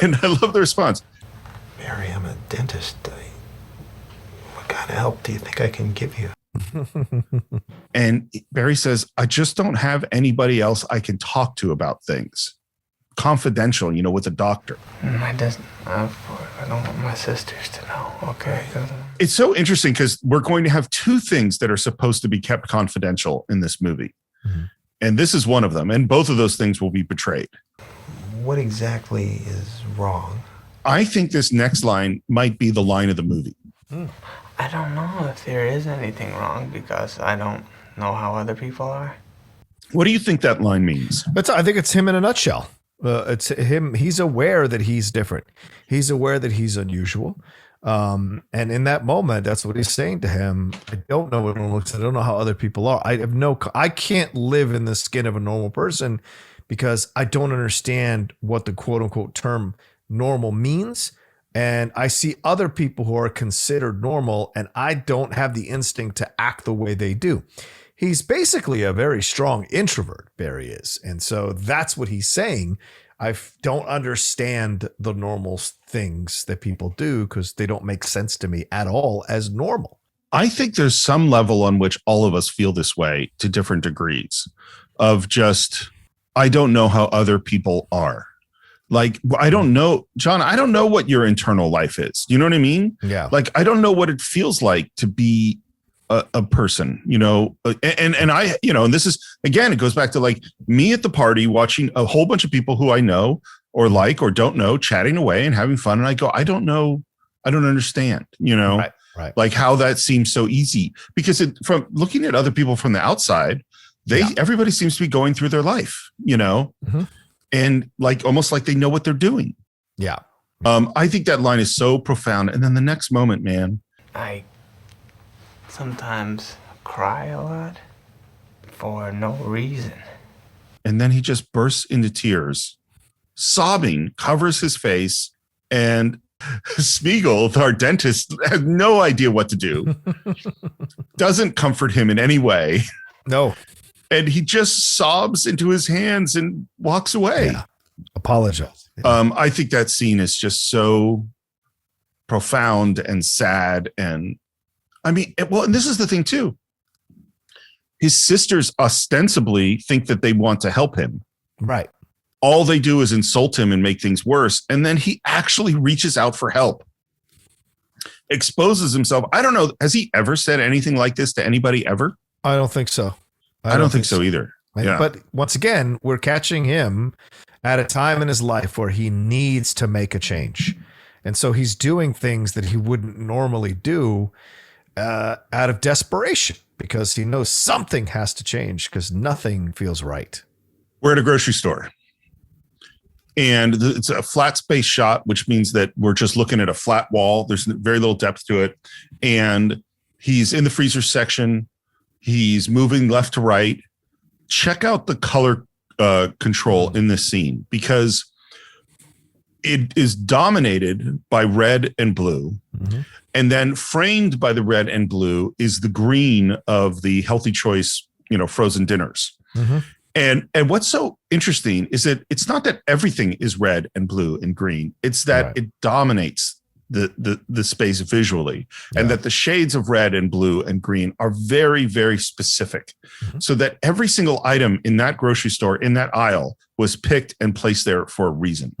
And I love the response. Mary, I'm a dentist. What kind of help do you think I can give you? And Barry says, I just don't have anybody else I can talk to about things. Confidential, with a doctor. I don't want my sisters to know, okay? It's so interesting because we're going to have two things that are supposed to be kept confidential in this movie. Mm-hmm. And this is one of them. And both of those things will be betrayed. What exactly is wrong? I think this next line might be the line of the movie. I don't know if there is anything wrong because I don't know how other people are. What do you think that line means? I think it's him in a nutshell. It's him. He's aware that he's different. He's aware that he's unusual. And in that moment, that's what he's saying to him. I don't know what everyone looks like. I don't know how other people are. I can't live in the skin of a normal person because I don't understand what the quote unquote term normal means. And I see other people who are considered normal, and I don't have the instinct to act the way they do. He's basically a very strong introvert, Barry is. And so that's what he's saying. I don't understand the normal things that people do because they don't make sense to me at all as normal. I think there's some level on which all of us feel this way to different degrees of just, I don't know how other people are. Like, I don't know, John, I don't know what your internal life is. You know what I mean? Yeah. Like, I don't know what it feels like to be a person, and I, and this is, again, it goes back to like me at the party watching a whole bunch of people who I know or like or don't know chatting away and having fun. And I go, I don't know. I don't understand, Right. Like how that seems so easy because from looking at other people from the outside, everybody seems to be going through their life, Mm-hmm. and like almost like they know what they're doing. Yeah. I think that line is so profound. And then the next moment, man, I sometimes cry a lot for no reason. And then he just bursts into tears, sobbing, covers his face, and Spiegel, our dentist, has no idea what to do. Doesn't comfort him in any way. No. And he just sobs into his hands and walks away. Yeah. Apologize. Yeah. I think that scene is just so profound and sad. And I mean, and this is the thing too. His sisters ostensibly think that they want to help him. Right. All they do is insult him and make things worse. And then he actually reaches out for help, exposes himself. I don't know. Has he ever said anything like this to anybody ever? I don't think so. I don't think so either. Yeah. But once again, we're catching him at a time in his life where he needs to make a change. And so he's doing things that he wouldn't normally do out of desperation because he knows something has to change because nothing feels right. We're at a grocery store. And it's a flat space shot, which means that we're just looking at a flat wall. There's very little depth to it. And he's in the freezer section. He's moving left to right. Check out the color control in this scene because it is dominated by red and blue. Mm-hmm. And then framed by the red and blue is the green of the Healthy Choice, frozen dinners. Mm-hmm. And what's so interesting is that it's not that everything is red and blue and green. It's that it dominates the space visually, and that the shades of red and blue and green are very, very specific. Mm-hmm. So that every single item in that grocery store, in that aisle, was picked and placed there for a reason.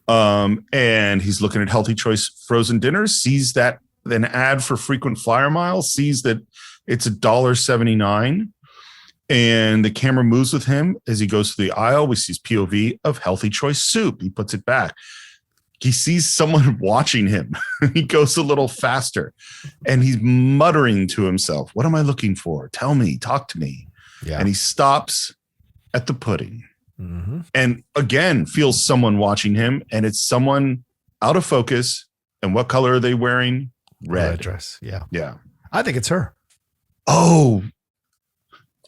And he's looking at Healthy Choice frozen dinners, sees that an ad for frequent flyer miles, sees that it's $1.79. And the camera moves with him as he goes through the aisle. We see his POV of Healthy Choice soup. He puts it back. He sees someone watching him. He goes a little faster and he's muttering to himself, what am I looking for? Tell me, talk to me. Yeah. And he stops at the pudding and again feels someone watching him, and it's someone out of focus. And what color are they wearing? Red dress. Yeah. Yeah. I think it's her. Oh,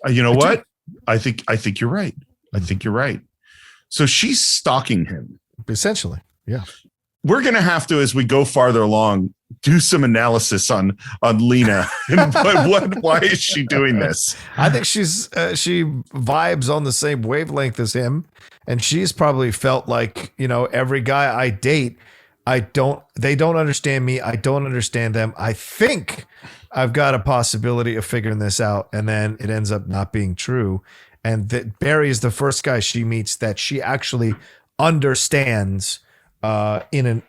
you know what? I think you're right. I think you're right. So she's stalking him. Essentially. Yeah. We're going to have to, as we go farther along, do some analysis on Lena and why is she doing this? I think she vibes on the same wavelength as him, and she's probably felt like, every guy I date, they don't understand me. I don't understand them. I think I've got a possibility of figuring this out, and then it ends up not being true. And that Barry is the first guy she meets that she actually understands in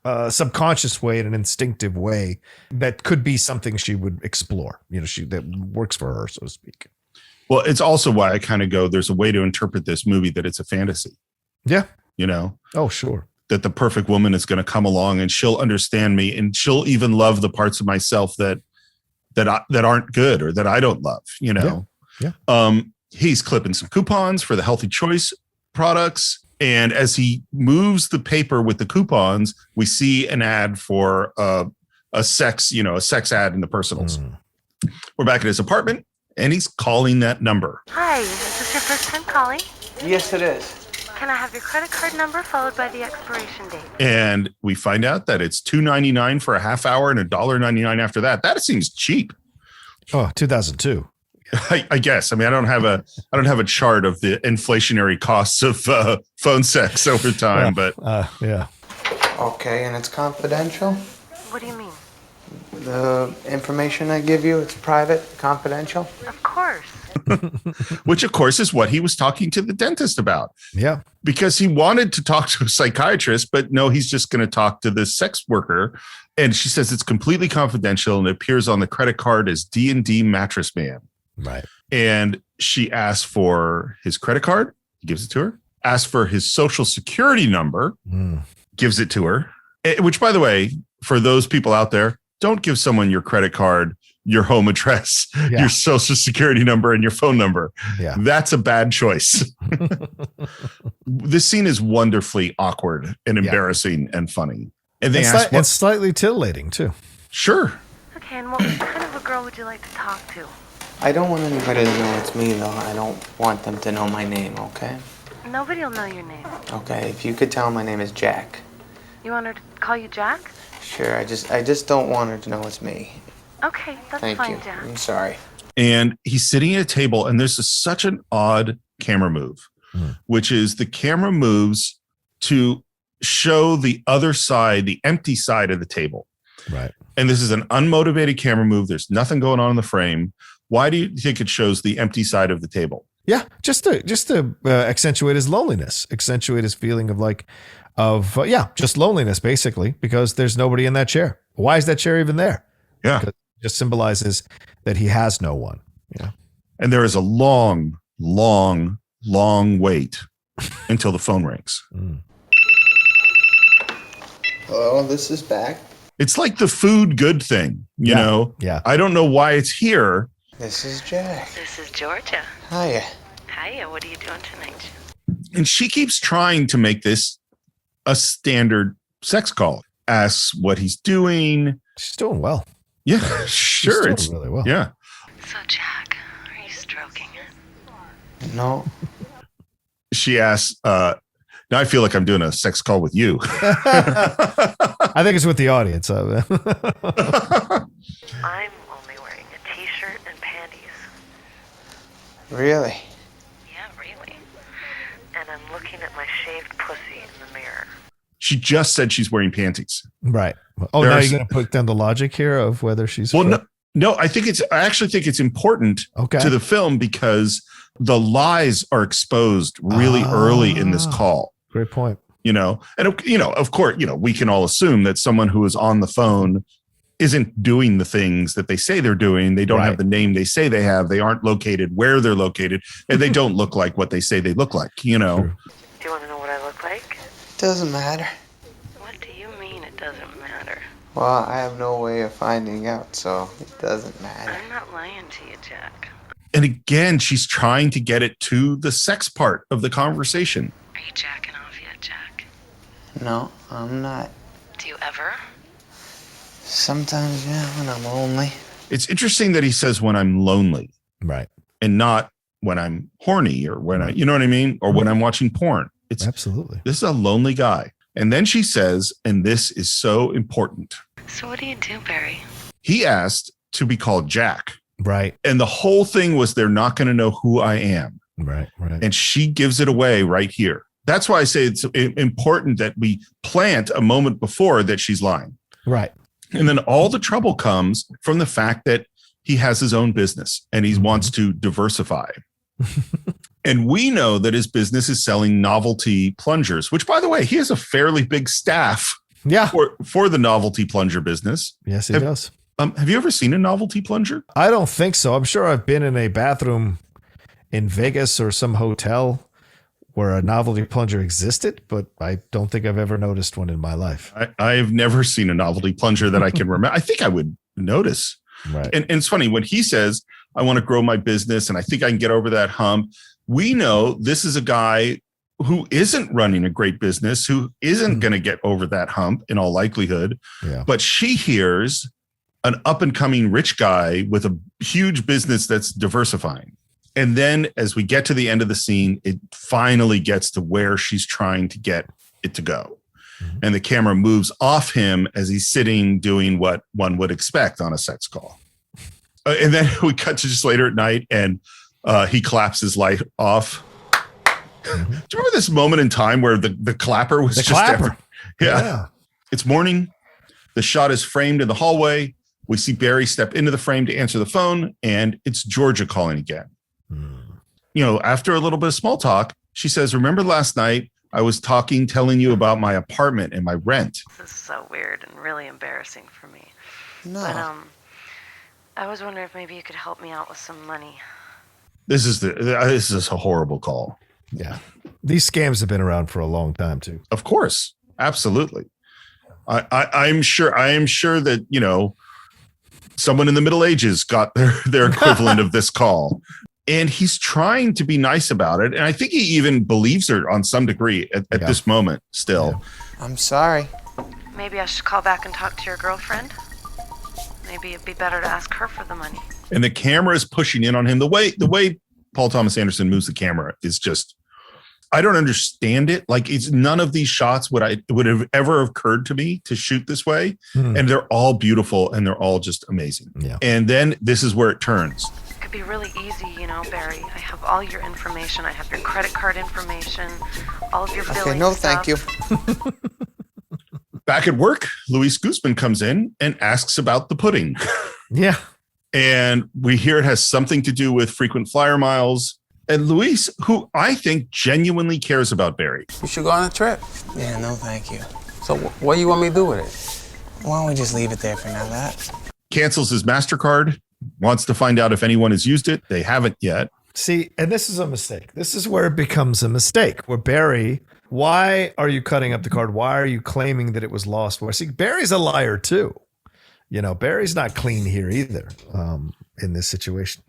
a subconscious way, in an instinctive way that could be something she would explore. That works for her, so to speak. Well, it's also why I kind of go, there's a way to interpret this movie that it's a fantasy. Yeah. Oh, sure. That the perfect woman is going to come along and she'll understand me, and she'll even love the parts of myself that aren't good or that I don't love. Yeah. He's clipping some coupons for the Healthy Choice products, and as he moves the paper with the coupons, we see an ad for a sex ad in the personals. We're back at his apartment, and he's calling that number. Hi, is this your first time calling? Yes, it is. Can I have your credit card number followed by the expiration date? And we find out that it's $2.99 for a half hour and $1.99 after that. That seems cheap. Oh, 2002. I guess. I mean, I don't have a chart of the inflationary costs of phone sex over time, but yeah. Okay, and it's confidential? What do you mean? The information I give you, it's private, confidential? Of course. Which, of course, is what he was talking to the dentist about. Yeah. Because he wanted to talk to a psychiatrist, but no, he's just going to talk to this sex worker. And she says it's completely confidential, and it appears on the credit card as D&D Mattress Man. Right. And she asks for his credit card. He gives it to her. Asks for his social security number. Gives it to her. Which, by the way, for those people out there, don't give someone your credit card, your home address, your social security number, and your phone number. Yeah. That's a bad choice. This scene is wonderfully awkward and embarrassing and funny. And they ask it's slightly titillating, too. Sure. Okay, and what kind of a girl would you like to talk to? I don't want anybody to know it's me, though. I don't want them to know my name, okay? Nobody will know your name. Okay, if you could tell my name is Jack. You want her to call you Jack? Sure, I just don't want her to know it's me. Okay, that's Thank fine, you. Jack. I'm sorry. And he's sitting at a table, and there's such an odd camera move, which is the camera moves to show the other side, the empty side of the table. Right. And this is an unmotivated camera move. There's nothing going on in the frame. Why do you think it shows the empty side of the table? Yeah, just to accentuate his loneliness, accentuate his feeling of just loneliness, basically, because there's nobody in that chair. Why is that chair even there? Yeah, because it just symbolizes that he has no one. Yeah, and there is a long, long, long wait until the phone rings. Hello, this is back. It's like the food good thing, you know? Yeah. I don't know why it's here. This is Jack. This is Georgia. Hiya. Hiya, what are you doing tonight? And she keeps trying to make this a standard sex call. Asks what he's doing. She's doing well. Yeah, sure. She's doing really well. Yeah. So, Jack, are you stroking it? No. She asks, now I feel like I'm doing a sex call with you. I think it's with the audience. I'm only wearing a t-shirt and panties. Really? Yeah, really. And I'm looking at my shaved pussy in the mirror. She just said she's wearing panties. Right. Oh, now you're going to put down the logic here of whether she's. Well, no, I actually think it's important to the film because the lies are exposed really early in this call. Great point. You know, and of course, we can all assume that someone who is on the phone isn't doing the things that they say they're doing. They don't have the name they say they have. They aren't located where they're located, and they don't look like what they say they look like. You know. Do you want to know what I look like? Doesn't matter. What do you mean it doesn't matter? Well, I have no way of finding out, so it doesn't matter. I'm not lying to you, Jack. And again, she's trying to get it to the sex part of the conversation. Are you jacking off yet, Jack? No, I'm not. Do you ever? Sometimes, yeah, when I'm lonely. It's interesting that he says when I'm lonely. Right. And not when I'm horny or when you know what I mean? Or when I'm watching porn. It's absolutely. This is a lonely guy. And then she says, and this is so important. So what do you do, Barry? He asked to be called Jack. Right. And the whole thing was they're not going to know who I am. Right. And she gives it away right here. That's why I say it's important that we plant a moment before that she's lying. Right. And then all the trouble comes from the fact that he has his own business and he wants to diversify. And we know that his business is selling novelty plungers, which, by the way, he has a fairly big staff for the novelty plunger business. Yes, he does. Have you ever seen a novelty plunger? I don't think so. I'm sure I've been in a bathroom in Vegas or some hotel where a novelty plunger existed, but I don't think I've ever noticed one in my life. I've never seen a novelty plunger that I can remember. I think I would notice. Right. And it's funny when he says, I want to grow my business and I think I can get over that hump. We know this is a guy who isn't running a great business, who isn't going to get over that hump in all likelihood. Yeah. But she hears an up and coming rich guy with a huge business that's diversifying. And then as we get to the end of the scene, it finally gets to where she's trying to get it to go. Mm-hmm. And the camera moves off him as he's sitting doing what one would expect on a sex call. And then we cut to just later at night and he claps his light off. Mm-hmm. Do you remember this moment in time where the clapper was Yeah. It's morning. The shot is framed in the hallway. We see Barry step into the frame to answer the phone, and it's Georgia calling again. You know, after a little bit of small talk, she says, remember last night I was telling you about my apartment and my rent. This is so weird and really embarrassing for me. No. But I was wondering if maybe you could help me out with some money. This is a horrible call. Yeah. These scams have been around for a long time too. Of course. Absolutely. I am sure that, you know, someone in the Middle Ages got their equivalent of this call. And he's trying to be nice about it. And I think he even believes her on some degree at this moment still. Yeah. I'm sorry. Maybe I should call back and talk to your girlfriend. Maybe it'd be better to ask her for the money. And the camera is pushing in on him. The way Paul Thomas Anderson moves the camera is just, I don't understand it. Like, it's none of these shots would have ever occurred to me to shoot this way. And they're all beautiful and they're all just amazing. Yeah. And then this is where it turns. could be really easy, you know, Barry. I have all your information. I have your credit card information, all of your billing Okay, no, stuff. thank you. Back at work, Luis Guzman comes in and asks about the pudding. Yeah. And we hear it has something to do with frequent flyer miles. And Luis, who I think genuinely cares about Barry. You should go on a trip. Yeah, no, thank you. So what do you want me to do with it? Why don't we just leave it there for now, that? Cancels his MasterCard, wants to find out if anyone has used it. They haven't yet. See, and this is a mistake. This is where it becomes a mistake. Where Barry, why are you cutting up the card? Why are you claiming that it was lost? Well, see, Barry's a liar too. You know, Barry's not clean here either in this situation.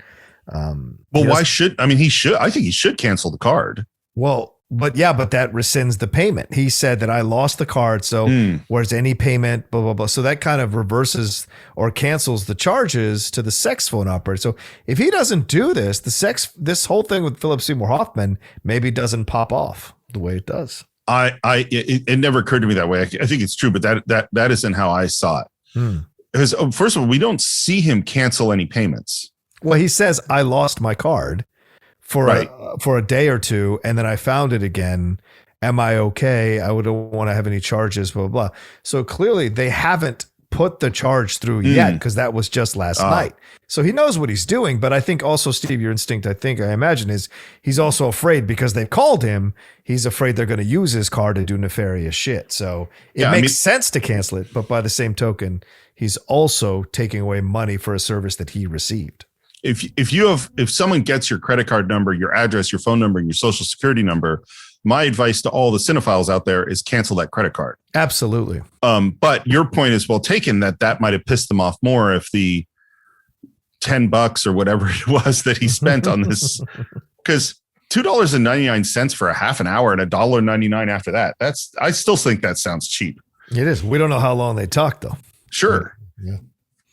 Well, why should, I mean, he should, I think he should cancel the card. Well, but that rescinds the payment. He said that I lost the card. So where's any payment, blah, blah, blah. So that kind of reverses or cancels the charges to the sex phone operator. So if he doesn't do this, this whole thing with Philip Seymour Hoffman maybe doesn't pop off the way it does. It never occurred to me that way. I think it's true, but that isn't how I saw it. Because first of all, we don't see him cancel any payments. Well, he says, I lost my card for a day or two, and then I found it again. Am I okay? I wouldn't want to have any charges, blah, blah, blah. So clearly they haven't put the charge through yet, because that was just last night. So he knows what he's doing. But I think also, Steve, your instinct, I imagine, is he's also afraid because they've called him. He's afraid they're going to use his card to do nefarious shit. So it makes sense to cancel it. But by the same token, he's also taking away money for a service that he received. If someone gets your credit card number, your address, your phone number, and your social security number, my advice to all the Cine-Files out there is cancel that credit card. Absolutely. But your point is well taken that might have pissed them off more if the $10 or whatever it was that he spent on this, because $2.99 for a half an hour and $1.99 after that. I still think that sounds cheap. It is. We don't know how long they talked though. Sure. Yeah.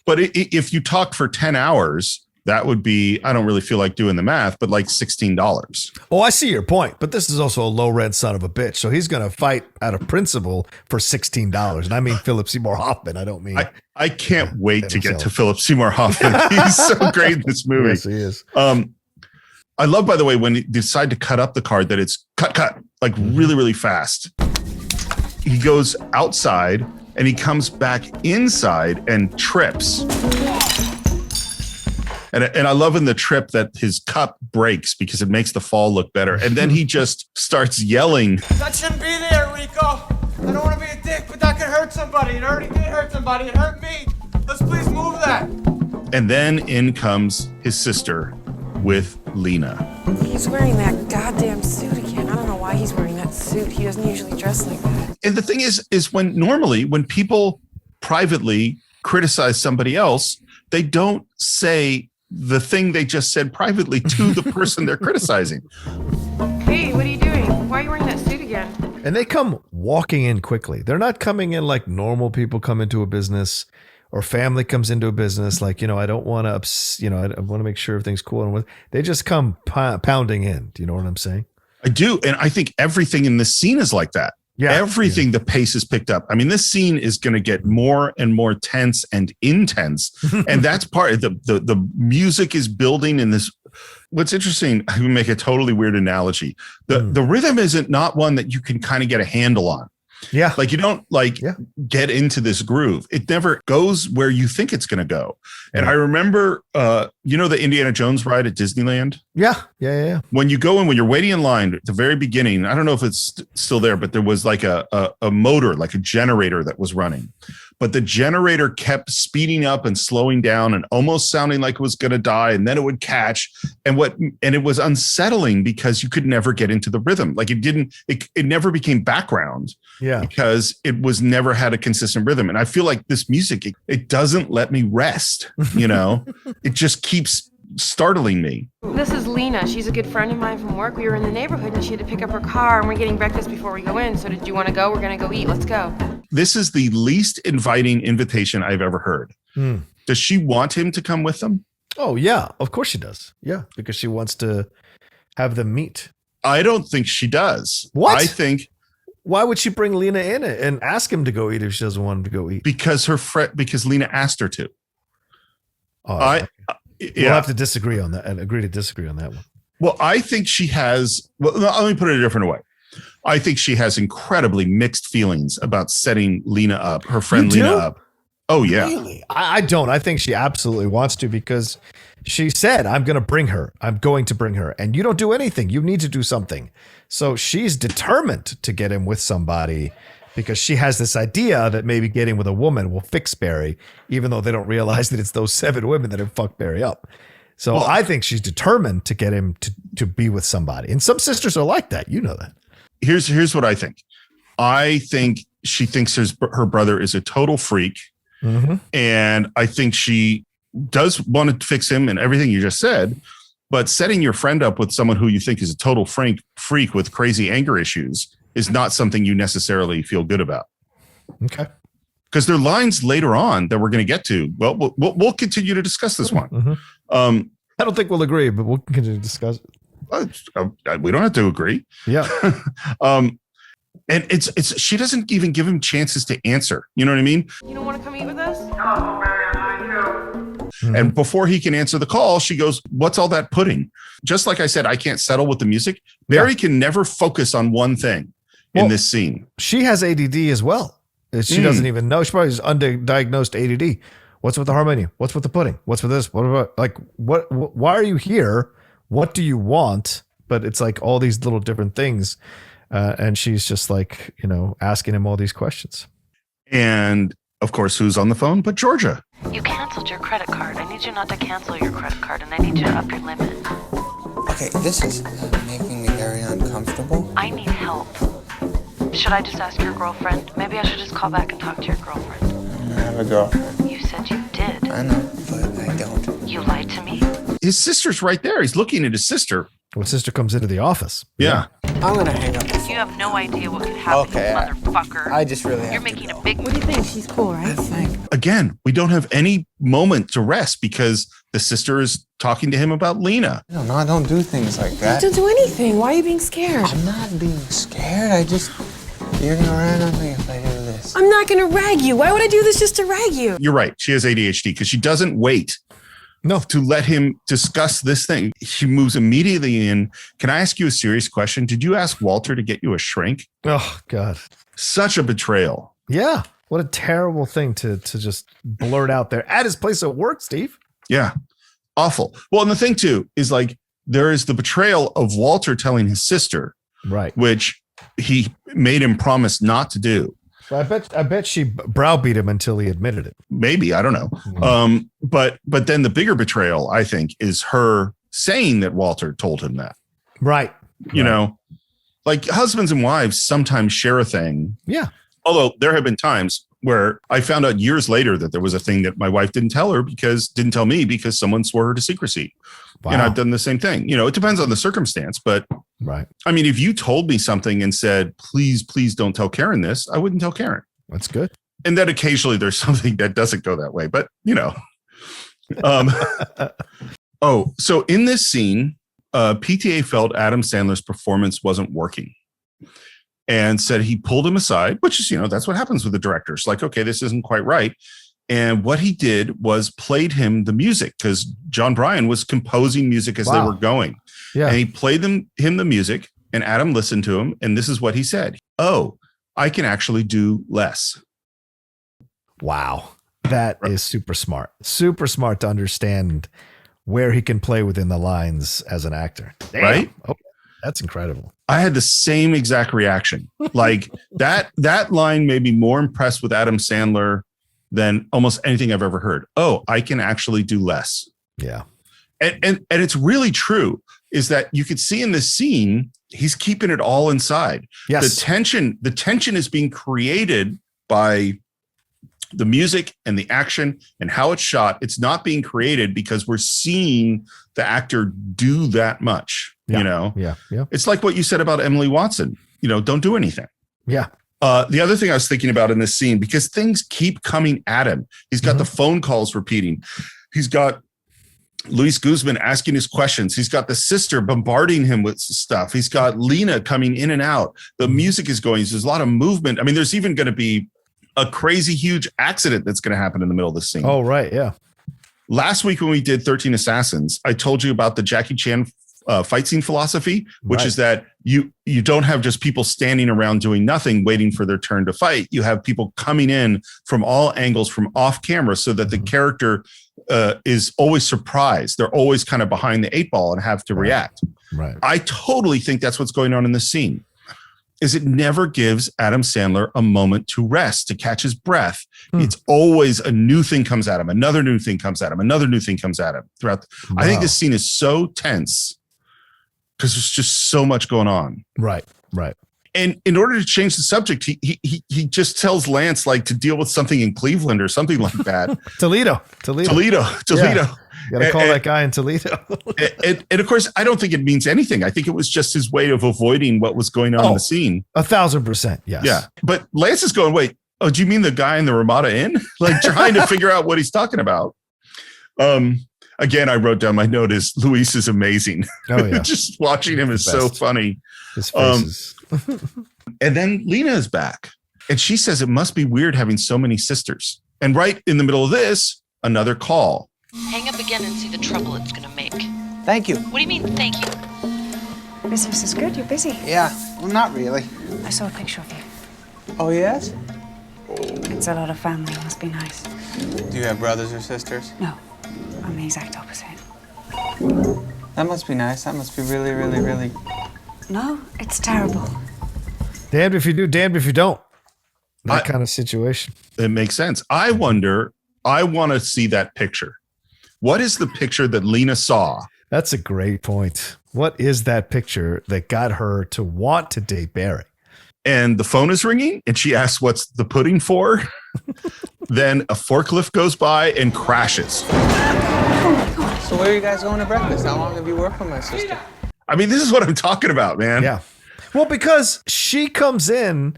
But if you talk for 10 hours, that would be, I don't really feel like doing the math, but like $16. Oh, I see your point. But this is also a low rent son of a bitch. So he's going to fight out of principle for $16. And I mean Philip Seymour Hoffman. I don't mean. I can't wait to get to Philip Seymour Hoffman. He's so great in this movie. Yes, he is. I love, by the way, when they decide to cut up the card, that it's cut, like really, really fast. He goes outside and he comes back inside and trips. And I love in the trip that his cup breaks because it makes the fall look better. And then he just starts yelling. That shouldn't be there, Rico. I don't want to be a dick, but that could hurt somebody. It already did hurt somebody. It hurt me. Let's please move that. And then in comes his sister with Lena. He's wearing that goddamn suit again. I don't know why he's wearing that suit. He doesn't usually dress like that. And the thing is when people privately criticize somebody else, they don't say the thing they just said privately to the person they're criticizing. Hey, what are you doing? Why are you wearing that suit again? And they come walking in quickly. They're not coming in like normal people come into a business or family comes into a business. Like, I don't want to, I want to make sure everything's cool. And they just come pounding in. Do you know what I'm saying? I do. And I think everything in this scene is like that. Yeah. Everything, the pace is picked up. I mean, this scene is going to get more and more tense and intense. And that's part of the music is building in this. What's interesting, I would make a totally weird analogy. The rhythm isn't not one that you can kind of get a handle on. Yeah. Like you don't get into this groove. It never goes where you think it's going to go. And I remember, the Indiana Jones ride at Disneyland. Yeah. When you go in, when you're waiting in line at the very beginning, I don't know if it's still there, but there was like a motor, like a generator that was running. But the generator kept speeding up and slowing down and almost sounding like it was going to die. And then it would catch. And it was unsettling because you could never get into the rhythm. Like it never became background. Yeah. Because it was never had a consistent rhythm. And I feel like this music, it doesn't let me rest. It just keeps startling me. This is Lena. She's a good friend of mine from work. We were in the neighborhood and she had to pick up her car and we're getting breakfast before we go in. So did you want to go? We're going to go eat. Let's go. This is the least inviting invitation I've ever heard. Does she want him to come with them? Oh, yeah. Of course she does. Yeah. Because she wants to have them meet. I don't think she does. What? I think. Why would she bring Lena in and ask him to go eat if she doesn't want him to go eat? Because because Lena asked her to. We'll have to disagree on that and agree to disagree on that one. Well, I think she has. Well, no, let me put it a different way. I think she has incredibly mixed feelings about setting Lena up, her friend Lena up. Oh, yeah. Really? I don't. I think she absolutely wants to because she said, I'm going to bring her. I'm going to bring her. And you don't do anything. You need to do something. So she's determined to get him with somebody because she has this idea that maybe getting with a woman will fix Barry, even though they don't realize that it's those 7 women that have fucked Barry up. So I think she's determined to get him to be with somebody. And some sisters are like that. You know that. Here's what I think. I think she thinks her brother is a total freak. Mm-hmm. And I think she does want to fix him and everything you just said. But setting your friend up with someone who you think is a total freak with crazy anger issues is not something you necessarily feel good about. Okay. Because there are lines later on that we're going to get to. Well, we'll continue to discuss this one. Mm-hmm. I don't think we'll agree, but we'll continue to discuss it. We don't have to agree. Yeah. And it's she doesn't even give him chances to answer. You know what I mean? You don't want to come eat with us? And before he can answer the call, she goes, what's all that pudding? Just like I said, I can't settle with the music. Barry can never focus on one thing in this scene. She has ADD as well. She doesn't even know. She probably has undiagnosed ADD. What's with the harmonium? What's with the pudding? What's with this? What about why are you here? What do you want? But it's like all these little different things. And she's just like, asking him all these questions. And of course, who's on the phone but Georgia? You canceled your credit card. I need you not to cancel your credit card, and I need you to up your limit. Okay, this is making me very uncomfortable. I need help. Should I just ask your girlfriend? Maybe I should just call back and talk to your girlfriend. I don't have a girlfriend. You said you did. I know, but I don't. You lied to me. His sister's right there. He's looking at his sister. Well, sister comes into the office. Yeah. I'm going to hang up the phone. You have no idea what could happen, you motherfucker. I just really You're making a big... What do you think? She's cool, right? I think. Again, we don't have any moment to rest because the sister is talking to him about Lena. No, I don't do things like that. Don't do anything. Why are you being scared? I'm not being scared. You're going to rag on me if I do this. I'm not going to rag you. Why would I do this just to rag you? You're right. She has ADHD because she doesn't wait to let him discuss this thing. She moves immediately in. Can I ask you a serious question? Did you ask Walter to get you a shrink? Oh, God. Such a betrayal. Yeah. What a terrible thing to just blurt out there at his place of work, Steve. Yeah. Awful. Well, and the thing, too, is like there is the betrayal of Walter telling his sister, right, which he made him promise not to do. So I bet she browbeat him until he admitted it. Maybe, I don't know. Mm-hmm. But then the bigger betrayal, I think, is her saying that Walter told him that. Right. You know, like husbands and wives sometimes share a thing. Yeah. Although there have been times where I found out years later that there was a thing that my wife didn't tell me because someone swore her to secrecy. Wow. And I've done the same thing. You know, it depends on the circumstance, but right. I mean, if you told me something and said, please don't tell Karen this, I wouldn't tell Karen. That's good. And then occasionally there's something that doesn't go that way, but you know. So in this scene, PTA felt Adam Sandler's performance wasn't working and said he pulled him aside, which is, that's what happens with the directors. Like, okay, this isn't quite right. And what he did was played him the music because John Bryan was composing music as they were going. Yeah. And he played him the music and Adam listened to him. And this is what he said. Oh, I can actually do less. Wow. That is super smart to understand where he can play within the lines as an actor. Damn. Right? Oh, that's incredible. I had the same exact reaction. Like that line made me more impressed with Adam Sandler than almost anything I've ever heard. Oh, I can actually do less. Yeah. And it's really true is that you could see in this scene, he's keeping it all inside. Yes. The tension is being created by the music and the action and how it's shot. It's not being created because we're seeing the actor do that much, Yeah. It's like what you said about Emily Watson, don't do anything. Yeah. The other thing I was thinking about in this scene, because things keep coming at him. He's got the phone calls repeating. He's got Luis Guzman asking his questions. He's got the sister bombarding him with stuff. He's got Lena coming in and out. The music is going. There's a lot of movement. I mean, there's even going to be a crazy, huge accident that's going to happen in the middle of the scene. Oh, right. Yeah. last week when we did 13 Assassins, I told you about the Jackie Chan fight scene philosophy, which is that you don't have just people standing around doing nothing, waiting for their turn to fight. You have people coming in from all angles, from off camera, so that the character is always surprised. They're always kind of behind the 8 ball and have to react. Right. I totally think that's what's going on in this scene. Is it never gives Adam Sandler a moment to rest, to catch his breath. It's always a new thing comes at him, another new thing comes at him, another new thing comes at him throughout. I think this scene is so tense because there's just so much going on. Right. And in order to change the subject, he just tells Lance like to deal with something in Cleveland or something like that. Toledo. Yeah. You got to call that guy in Toledo. and of course, I don't think it means anything. I think it was just his way of avoiding what was going on in the scene. 1,000%. Yes. Yeah. But Lance is going, wait, oh, do you mean the guy in the Ramada Inn? Like trying to figure out what he's talking about. Again, I wrote down my note is Luis is amazing. Oh, yeah. Just watching him is so funny. His faces. And then Lena is back and she says it must be weird having so many sisters. And right in the middle of this, another call. Hang up again and see the trouble it's gonna make. Thank you. What do you mean, thank you? Business is good. You're busy. Yeah, well, not really. I saw a picture of you. Oh, yes? It's a lot of family. Must be nice. Do you have brothers or sisters? No, I'm the exact opposite. That must be nice. That must be really, really, really... No, it's terrible. Damned if you do, damned if you don't. That kind of situation. It makes sense. I wonder, I want to see that picture. What is the picture that Lena saw? That's a great point. What is that picture that got her to want to date Barry? And the phone is ringing and she asks, what's the pudding for? Then a forklift goes by and crashes. So where are you guys going to breakfast? How long have you worked with my sister? I mean, this is what I'm talking about, man. Yeah. Well, because she comes in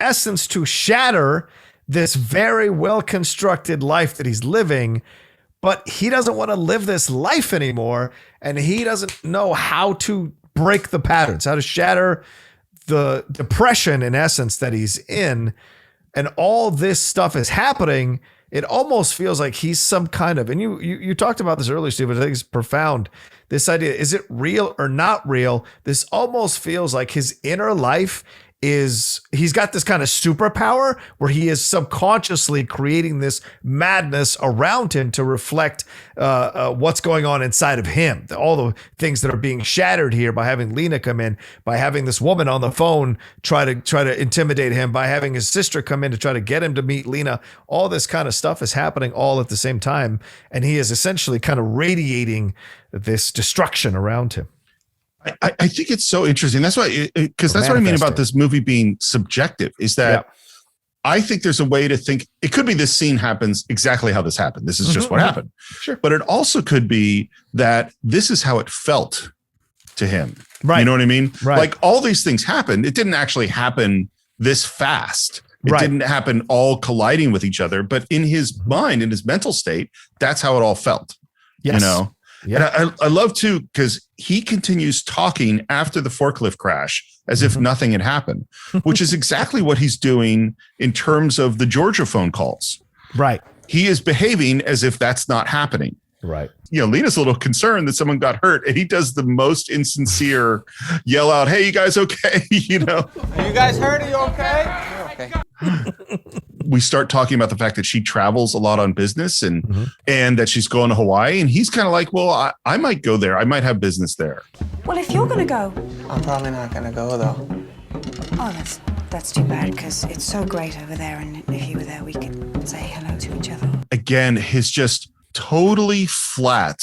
essence, to shatter this very well-constructed life that he's living, but he doesn't want to live this life anymore, and he doesn't know how to break the patterns, how to shatter the depression, in essence, that he's in, and all this stuff is happening. It almost feels like he's some kind of, and you talked about this earlier, Steve, but I think it's profound. This idea, is it real or not real? This almost feels like his inner life is, he's got this kind of superpower where he is subconsciously creating this madness around him to reflect what's going on inside of him. All the things that are being shattered here by having Lena come in, by having this woman on the phone try to intimidate him, by having his sister come in to try to get him to meet Lena. All this kind of stuff is happening all at the same time, and he is essentially kind of radiating this destruction around him. I think it's so interesting. That's why, because that's what I mean about this movie being subjective, is that I think there's a way to think. It could be this scene happens exactly how this happened. This is just what happened. Sure. But it also could be that this is how it felt to him. Right. You know what I mean? Right. Like all these things happened. It didn't actually happen this fast. It didn't happen all colliding with each other. But in his mind, in his mental state, that's how it all felt. Yes. You know? Yeah. And I love too, because he continues talking after the forklift crash as if nothing had happened, which is exactly what he's doing in terms of the Georgia phone calls. Right. He is behaving as if that's not happening. Right. You know, Lena's a little concerned that someone got hurt, and he does the most insincere yell out, "Hey, you guys okay?" You know, Are you guys hurt? Are you okay? You're okay. We start talking about the fact that she travels a lot on business and that she's going to Hawaii. And he's kind of like, well, I might go there. I might have business there. Well, if you're gonna go, I'm probably not gonna go though. oh, that's too bad because it's so great over there, and if you were there, we could say hello to each other. Again, his just totally flat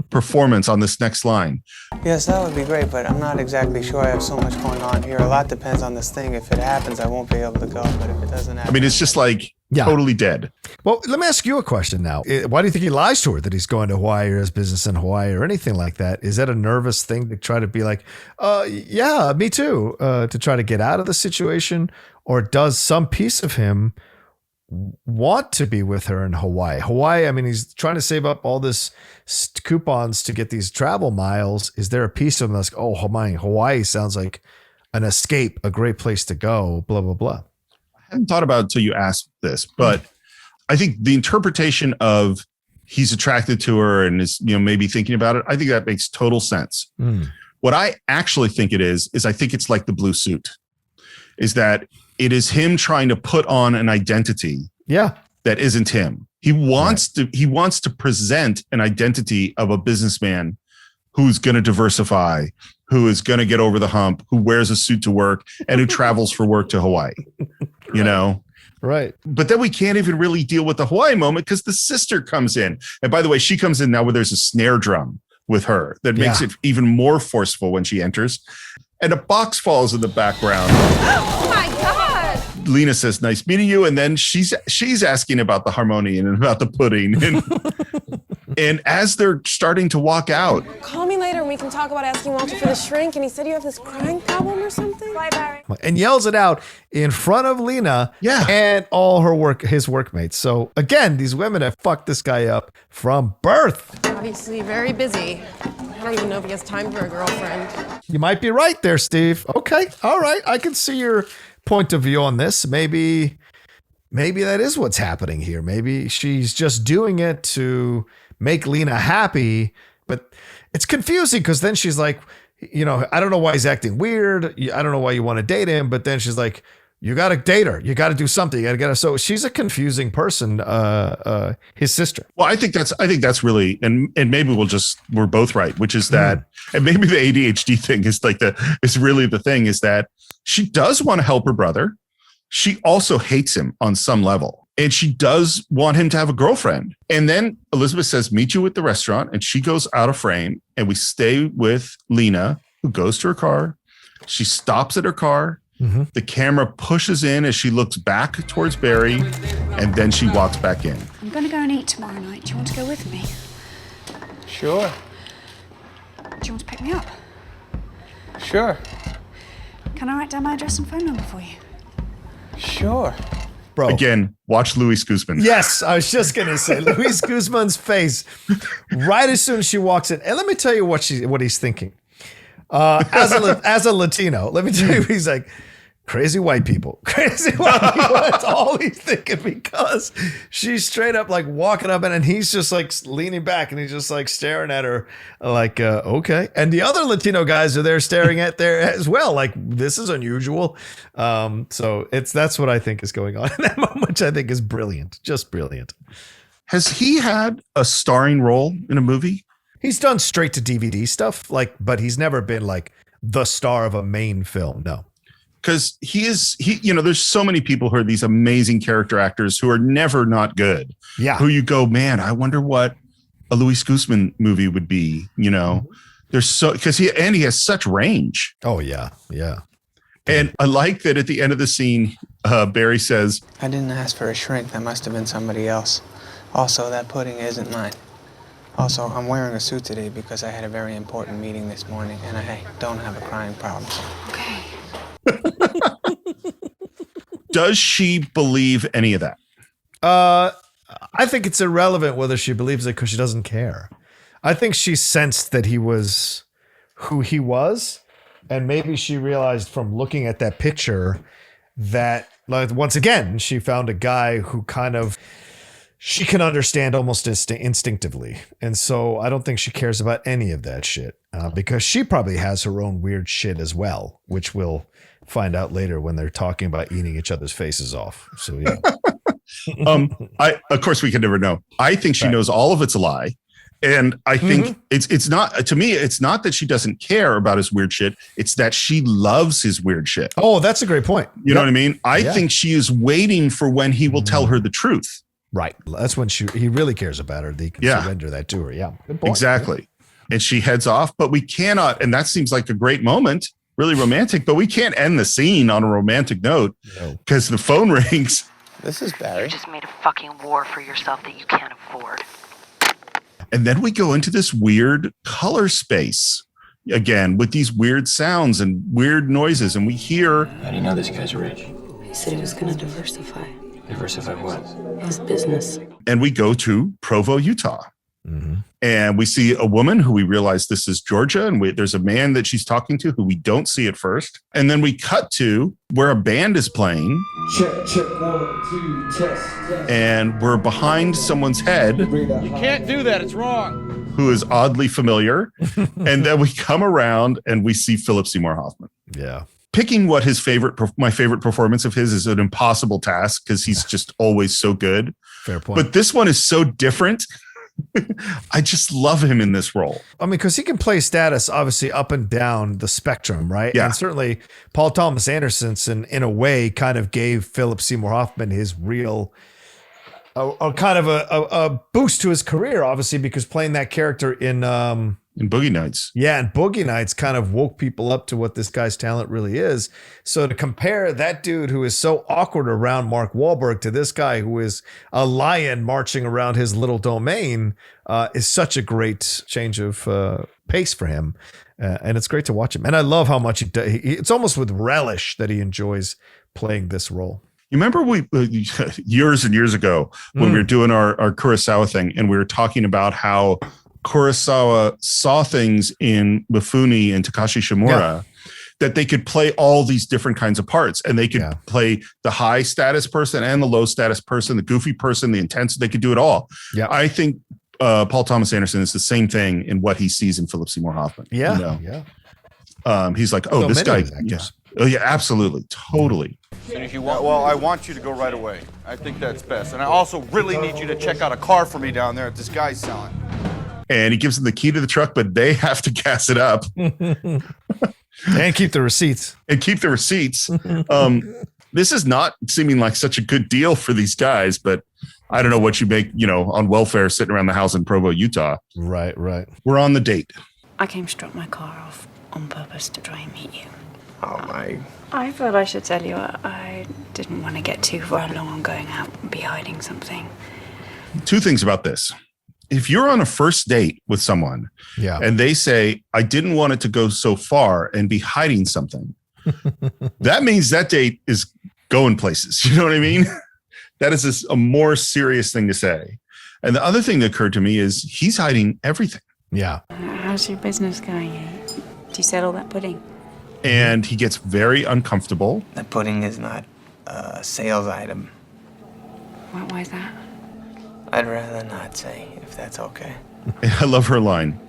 performance on this next line. Yes, that would be great, but I'm not exactly sure. I have so much going on here. A lot depends on this thing. If it happens, I won't be able to go, but if it doesn't happen... I mean, it's just like totally dead. Well, let me ask you a question now. Why do you think he lies to her that he's going to Hawaii or has business in Hawaii or anything like that? Is that a nervous thing to try to be like, yeah, me too, to try to get out of the situation? Or does some piece of him want to be with her in Hawaii? I mean, he's trying to save up all this coupons to get these travel miles. Is there a piece of him that's, oh, Hawaii sounds like an escape, a great place to go, blah, blah, blah. I hadn't thought about it until you asked this, but I think the interpretation of he's attracted to her and is, maybe thinking about it. I think that makes total sense. What I actually think it is I think it's like the blue suit, is that it is him trying to put on an identity that isn't him. He wants to present an identity of a businessman who's going to diversify, who is going to get over the hump, who wears a suit to work, and who travels for work to Hawaii, Right. But then we can't even really deal with the Hawaii moment because the sister comes in. And by the way, she comes in now where there's a snare drum with her that makes it even more forceful when she enters. And a box falls in the background. Oh my God. Lena says, "Nice meeting you." And then she's asking about the harmonium and about the pudding. And as they're starting to walk out, Call me later and we can talk about asking Walter for the shrink. And he said you have this crying problem or something. Bye, Barry. And yells it out in front of Lena and all his workmates. So again, these women have fucked this guy up from birth. Obviously very busy. I don't even know if he has time for a girlfriend. You might be right there, Steve. Okay. All right. I can see your point of view on this. Maybe that is what's happening here. Maybe she's just doing it to make Lena happy, but it's confusing because then she's like, I don't know why he's acting weird. I don't know why you want to date him. But then she's like, you got to date her. You got to do something. You got to get her. So she's a confusing person, his sister. Well, I think that's really, and maybe we're both right, which is that, and maybe the ADHD thing is really the thing, is that she does want to help her brother. She also hates him on some level. And she does want him to have a girlfriend. And then Elizabeth says, "Meet you at the restaurant." And she goes out of frame. And we stay with Lena, who goes to her car. She stops at her car. The camera pushes in as she looks back towards Barry. And then she walks back in. I'm going to go and eat tomorrow night. Do you want to go with me? Sure. Do you want to pick me up? Sure. Can I write down my address and phone number for you? Sure. Bro. Again, watch Luis Guzman. Yes, I was just going to say Luis Guzman's face right as soon as she walks in. And let me tell you what he's thinking. As a Latino, let me tell you, he's like, crazy white people. Crazy white people. That's all he's thinking, because she's straight up like walking up and he's just like leaning back and he's just like staring at her like, okay. And the other Latino guys are there staring at there as well. Like, this is unusual. So that's what I think is going on in that moment, which I think is brilliant. Just brilliant. Has he had a starring role in a movie? He's done straight to DVD stuff, but he's never been like the star of a main film. No. Because there's so many people who are these amazing character actors who are never not good. Yeah. Who you go, man, I wonder what a Luis Guzman movie would be. There's because he has such range. Oh yeah, yeah. And I like that at the end of the scene, Barry says, I didn't ask for a shrink. That must have been somebody else. Also, that pudding isn't mine. Also, I'm wearing a suit today because I had a very important meeting this morning, and I don't have a crying problem. Okay. Does she believe any of that? I think it's irrelevant whether she believes it because she doesn't care. I think she sensed that he was who he was, and maybe she realized from looking at that picture that, like, once again, she found a guy who kind of she can understand almost instinctively. And so I don't think she cares about any of that shit because she probably has her own weird shit as well, which we'll find out later when they're talking about eating each other's faces off. So, yeah. Of course, we can never know. I think she knows all of it's a lie. And I think it's not, to me, it's not that she doesn't care about his weird shit. It's that she loves his weird shit. Oh, that's a great point. You know what I mean? I think she is waiting for when he will tell her the truth. Right. That's when he really cares about her. They can surrender that to her. Yeah. Good point. Exactly. And she heads off, but we cannot. And that seems like a great moment, really romantic, but we can't end the scene on a romantic note because the phone rings. This is Barry. You just made a fucking war for yourself that you can't afford. And then we go into this weird color space again with these weird sounds and weird noises. And we hear. How do you know this guy's rich? He said he was going to diversify. Diversify what? His business. And we go to Provo, Utah. And we see a woman who we realize this is Georgia. And there's a man that she's talking to who we don't see at first. And then we cut to where a band is playing. Check, 1, 2, test. And we're behind someone's head. You can't do that. It's wrong. Who is oddly familiar. And then we come around and we see Philip Seymour Hoffman. Yeah. Picking what my favorite performance of his is an impossible task because he's just always so good. Fair point. But this one is so different. I just love him in this role. I mean, because he can play status obviously up and down the spectrum, right? Yeah. And certainly Paul Thomas Anderson, in a way, kind of gave Philip Seymour Hoffman his real, kind of a boost to his career, obviously, because playing that character in Boogie Nights. Yeah, and Boogie Nights kind of woke people up to what this guy's talent really is. So to compare that dude who is so awkward around Mark Wahlberg to this guy who is a lion marching around his little domain is such a great change of pace for him. And it's great to watch him. And I love how much it's almost with relish that he enjoys playing this role. You remember years and years ago when we were doing our Kurosawa thing and we were talking about how Kurosawa saw things in Mifune and Takashi Shimura that they could play all these different kinds of parts, and they could play the high status person and the low status person, the goofy person, the intense. They could do it all. Yeah, I think Paul Thomas Anderson is the same thing in what he sees in Philip Seymour Hoffman. Yeah, he's like, oh, this guy. Yeah. Oh yeah, absolutely, totally. And if you want, well, I want you to go right away. I think that's best, and I also really need you to check out a car for me down there that this guy's selling. And he gives them the key to the truck, but they have to gas it up. And keep the receipts. This is not seeming like such a good deal for these guys, but I don't know what you make, on welfare sitting around the house in Provo, Utah. Right. We're on the date. I came to drop my car off on purpose to try and meet you. Oh, my. I thought I should tell you I didn't want to get too far along on going out and be hiding something. Two things about this. If you're on a first date with someone and they say, I didn't want it to go so far and be hiding something, that means that date is going places. You know what I mean? That is a more serious thing to say. And the other thing that occurred to me is he's hiding everything. Yeah. How's your business going? Do you sell all that pudding? And he gets very uncomfortable. The pudding is not a sales item. Why is that? I'd rather not say, if that's okay. I love her line.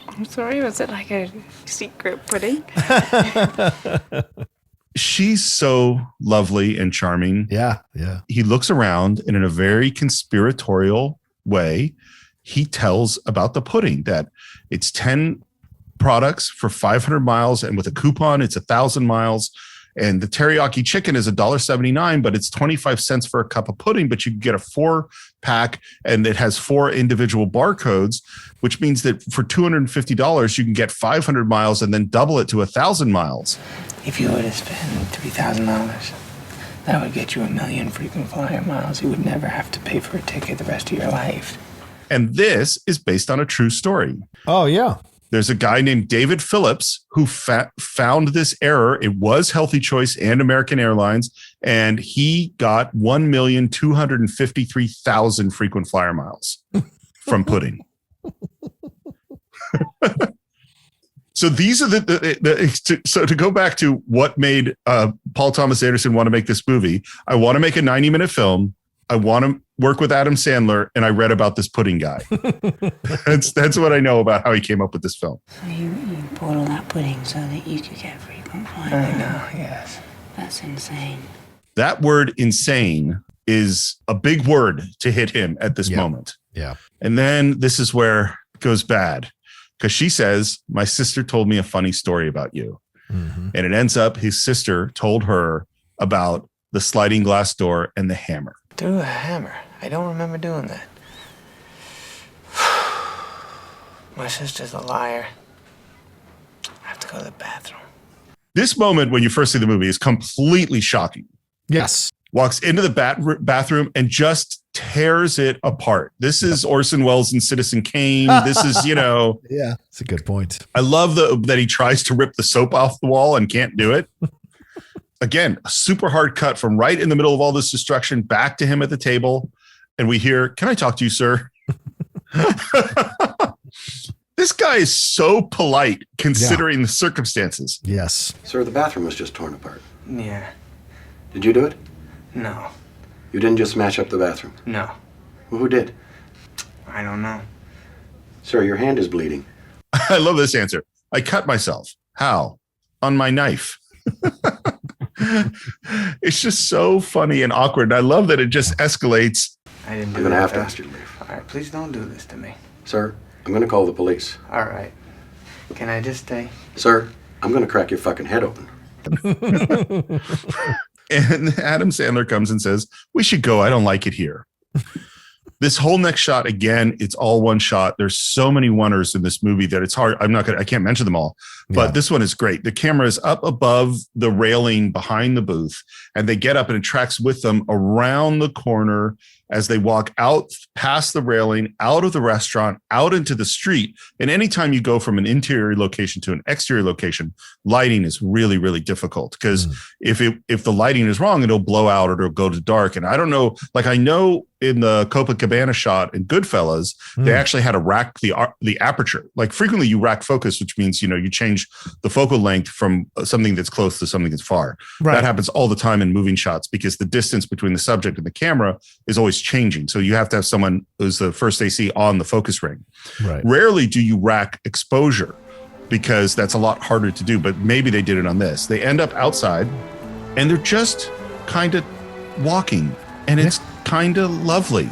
I'm sorry, was it like a secret pudding? She's so lovely and charming. Yeah. He looks around and in a very conspiratorial way, he tells about the pudding, that it's 10 products for 500 miles. And with a coupon, it's 1,000 miles. And the teriyaki chicken is $1.79, but it's 25 cents for a cup of pudding. But you can get a 4-pack and it has 4 individual barcodes, which means that for $250, you can get 500 miles and then double it to 1,000 miles. If you were to spend $3,000, that would get you 1 million frequent flyer miles. You would never have to pay for a ticket the rest of your life. And this is based on a true story. Oh, yeah. There's a guy named David Phillips who found this error. It was Healthy Choice and American Airlines, and he got 1,253,000 frequent flyer miles from pudding. So these are so to go back to what made Paul Thomas Anderson want to make this movie. I want to make a 90-minute film. I want to work with Adam Sandler, and I read about this pudding guy. That's what I know about how he came up with this film. So you bought all that pudding so that you could get frequent flyer. I know, yes. That's insane. That word insane is a big word to hit him at this moment. Yeah. And then this is where it goes bad, because she says, my sister told me a funny story about you. Mm-hmm. And it ends up his sister told her about the sliding glass door and the hammer. Through a hammer. I don't remember doing that. My sister's a liar. I have to go to the bathroom. This moment when you first see the movie is completely shocking. Yes. Walks into the bathroom and just tears it apart. This is Orson Welles and Citizen Kane. This is, Yeah, it's a good point. I love that he tries to rip the soap off the wall and can't do it. Again, a super hard cut from right in the middle of all this destruction back to him at the table. And we hear, can I talk to you, sir? This guy is so polite considering the circumstances. Yes. Sir, the bathroom was just torn apart. Yeah. Did you do it? No. You didn't just smash up the bathroom? No. Well, who did? I don't know. Sir, your hand is bleeding. I love this answer. I cut myself. How? On my knife. It's just so funny and awkward. I love that it just escalates. I didn't do I'm going to it, have to though. ask you to leave. All right, please don't do this to me. Sir, I'm going to call the police. All right. Can I just stay? Sir, I'm going to crack your fucking head open. And Adam Sandler comes and says, we should go. I don't like it here. This whole next shot, again, it's all one shot. There's so many oneers in this movie that it's hard. I can't mention them all, but this one is great. The camera is up above the railing behind the booth, and they get up and it tracks with them around the corner as they walk out past the railing, out of the restaurant, out into the street. And anytime you go from an interior location to an exterior location, lighting is really, really difficult because if the lighting is wrong, it'll blow out or it'll go to dark. And I don't know, like I know in the Copacabana shot in Goodfellas, they actually had to rack the aperture. Like frequently you rack focus, which means, you change the focal length from something that's close to something that's far. Right. That happens all the time in moving shots because the distance between the subject and the camera is always changing. So you have to have someone who's the first AC on the focus ring. Right. Rarely do you rack exposure because that's a lot harder to do, but maybe they did it on this. They end up outside and they're just kind of walking and it's kind of lovely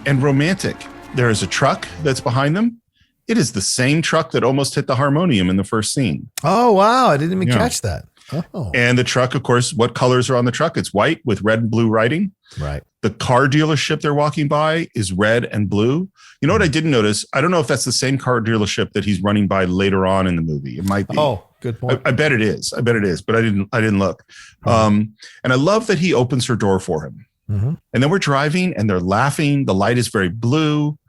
and romantic. There is a truck that's behind them. It is the same truck that almost hit the harmonium in the first scene. Oh, wow. I didn't even catch that. Oh. And the truck, of course, what colors are on the truck? It's white with red and blue writing. Right. The car dealership they're walking by is red and blue. You know what I didn't notice? I don't know if that's the same car dealership that he's running by later on in the movie. It might be. Oh, good point. I bet it is. But I didn't look. And I love that he opens her door for him. And then we're driving and they're laughing. The light is very blue.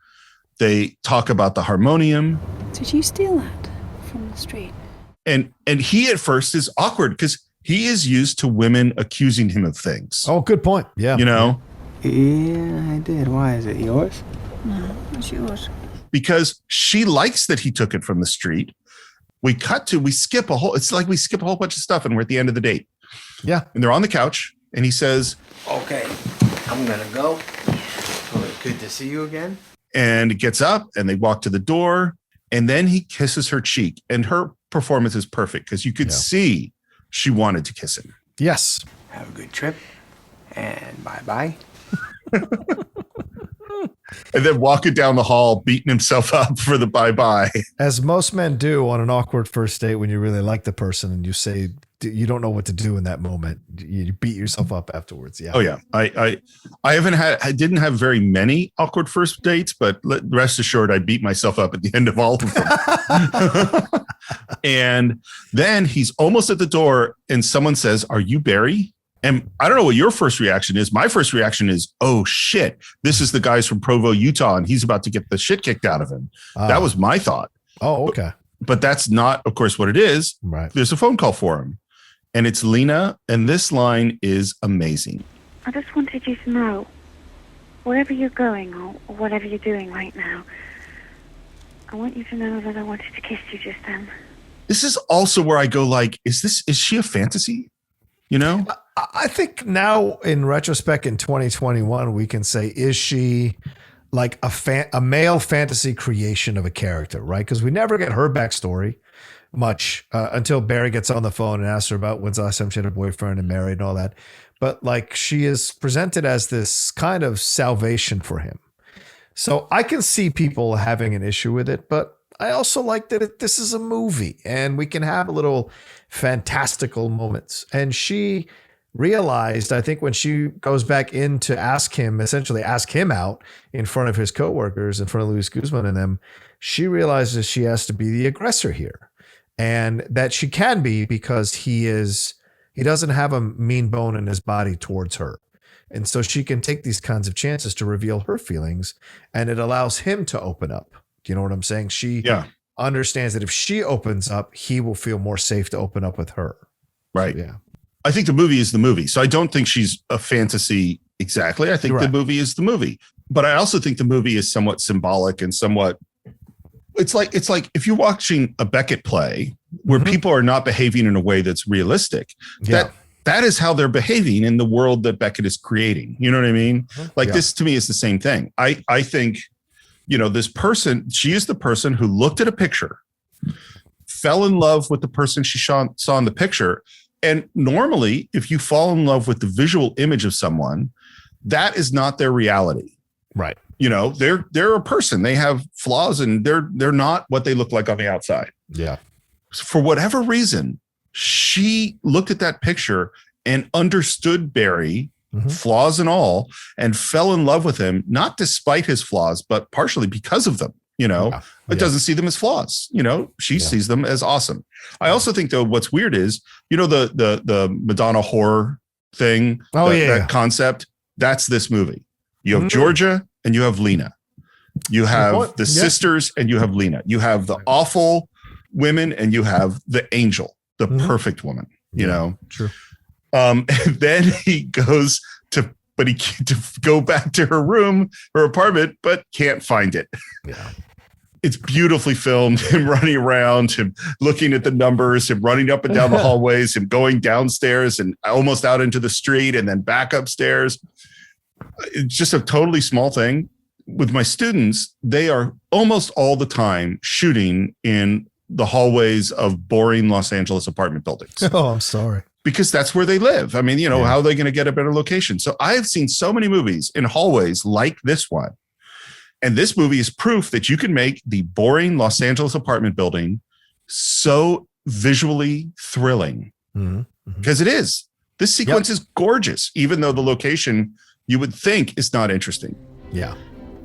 They talk about the harmonium. Did you steal that from the street? And he at first is awkward because he is used to women accusing him of things. Oh, good point. Yeah. Yeah, I did. Why is it yours? No, it's yours. Because she likes that he took it from the street. We skip a whole bunch of stuff and we're at the end of the date. Yeah. And they're on the couch and he says, Okay, I'm going to go. Oh, good to see you again. And gets up and they walk to the door and then he kisses her cheek and her performance is perfect because you could see she wanted to kiss him. Yes. Have a good trip and bye-bye. And then walking down the hall, beating himself up for the bye-bye. As most men do on an awkward first date when you really like the person and you say you don't know what to do in that moment. You beat yourself up afterwards. Yeah. Oh yeah. I didn't have very many awkward first dates, but rest assured I beat myself up at the end of all of them. And then he's almost at the door and someone says, "Are you Barry?" And I don't know what your first reaction is. My first reaction is, oh shit, this is the guys from Provo, Utah, and he's about to get the shit kicked out of him. That was my thought. Oh, okay. But that's not, of course, what it is. Right. There's a phone call for him. And it's Lena, and this line is amazing. I just wanted you to know, wherever you're going or whatever you're doing right now, I want you to know that I wanted to kiss you just then. This is also where I go like, is she a fantasy? You know? I think now in retrospect in 2021, we can say, is she like a male fantasy creation of a character, right? Because we never get her backstory much until Barry gets on the phone and asks her about when's the last time she had a boyfriend and married and all that. But like she is presented as this kind of salvation for him. So I can see people having an issue with it, but I also like that this is a movie and we can have a little fantastical moments. And she realized, I think when she goes back in to ask him out in front of his coworkers, in front of Luis Guzman and them, she realizes she has to be the aggressor here. And that she can be because he doesn't have a mean bone in his body towards her. And so she can take these kinds of chances to reveal her feelings and it allows him to open up. Do you know what I'm saying? She understands that if she opens up, he will feel more safe to open up with her. Right. So, yeah. I think the movie is the movie. So I don't think she's a fantasy exactly. I think the movie is the movie. but I also think the movie is somewhat symbolic and somewhat. It's like if you're watching a Beckett play where people are not behaving in a way that's realistic. That is how they're behaving in the world that Beckett is creating. You know what I mean? Like this to me is the same thing. I think, this person, she is the person who looked at a picture, fell in love with the person she saw in the picture. And normally, if you fall in love with the visual image of someone, that is not their reality. Right. They're a person. They have flaws and they're not what they look like on the outside. Yeah. For whatever reason, she looked at that picture and understood Barry, flaws and all, and fell in love with him, not despite his flaws, but partially because of them. It doesn't see them as flaws. She sees them as awesome. I also think, though, what's weird is, the Madonna horror thing, that concept, that's this movie. You have Georgia and you have Lena. You have the sisters and you have Lena. You have the awful women and you have the angel, the perfect woman, True. And then he goes to go back to her room, her apartment, but can't find it. Yeah. It's beautifully filmed, him running around, him looking at the numbers, him running up and down the hallways, him going downstairs and almost out into the street and then back upstairs. It's just a totally small thing. With my students, they are almost all the time shooting in the hallways of boring Los Angeles apartment buildings. Oh, I'm sorry. Because that's where they live. I mean, how are they going to get a better location? So I have seen so many movies in hallways like this one. And this movie is proof that you can make the boring Los Angeles apartment building so visually thrilling. Because it is. This sequence is gorgeous, even though the location you would think is not interesting. Yeah.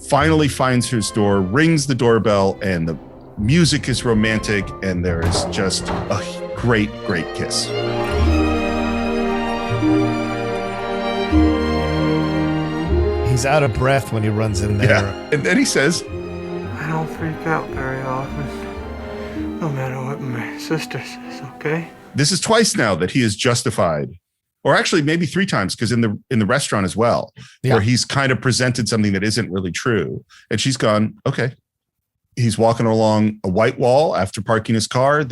Finally finds his door, rings the doorbell, and the music is romantic, and there is just a great, great kiss. He's out of breath when he runs in there. Yeah. And then he says, I don't freak out very often, no matter what my sister says, okay? This is twice now that he is justified, or actually maybe 3 times, because in the restaurant as well, where he's kind of presented something that isn't really true. And she's gone, okay. He's walking along a white wall after parking his car.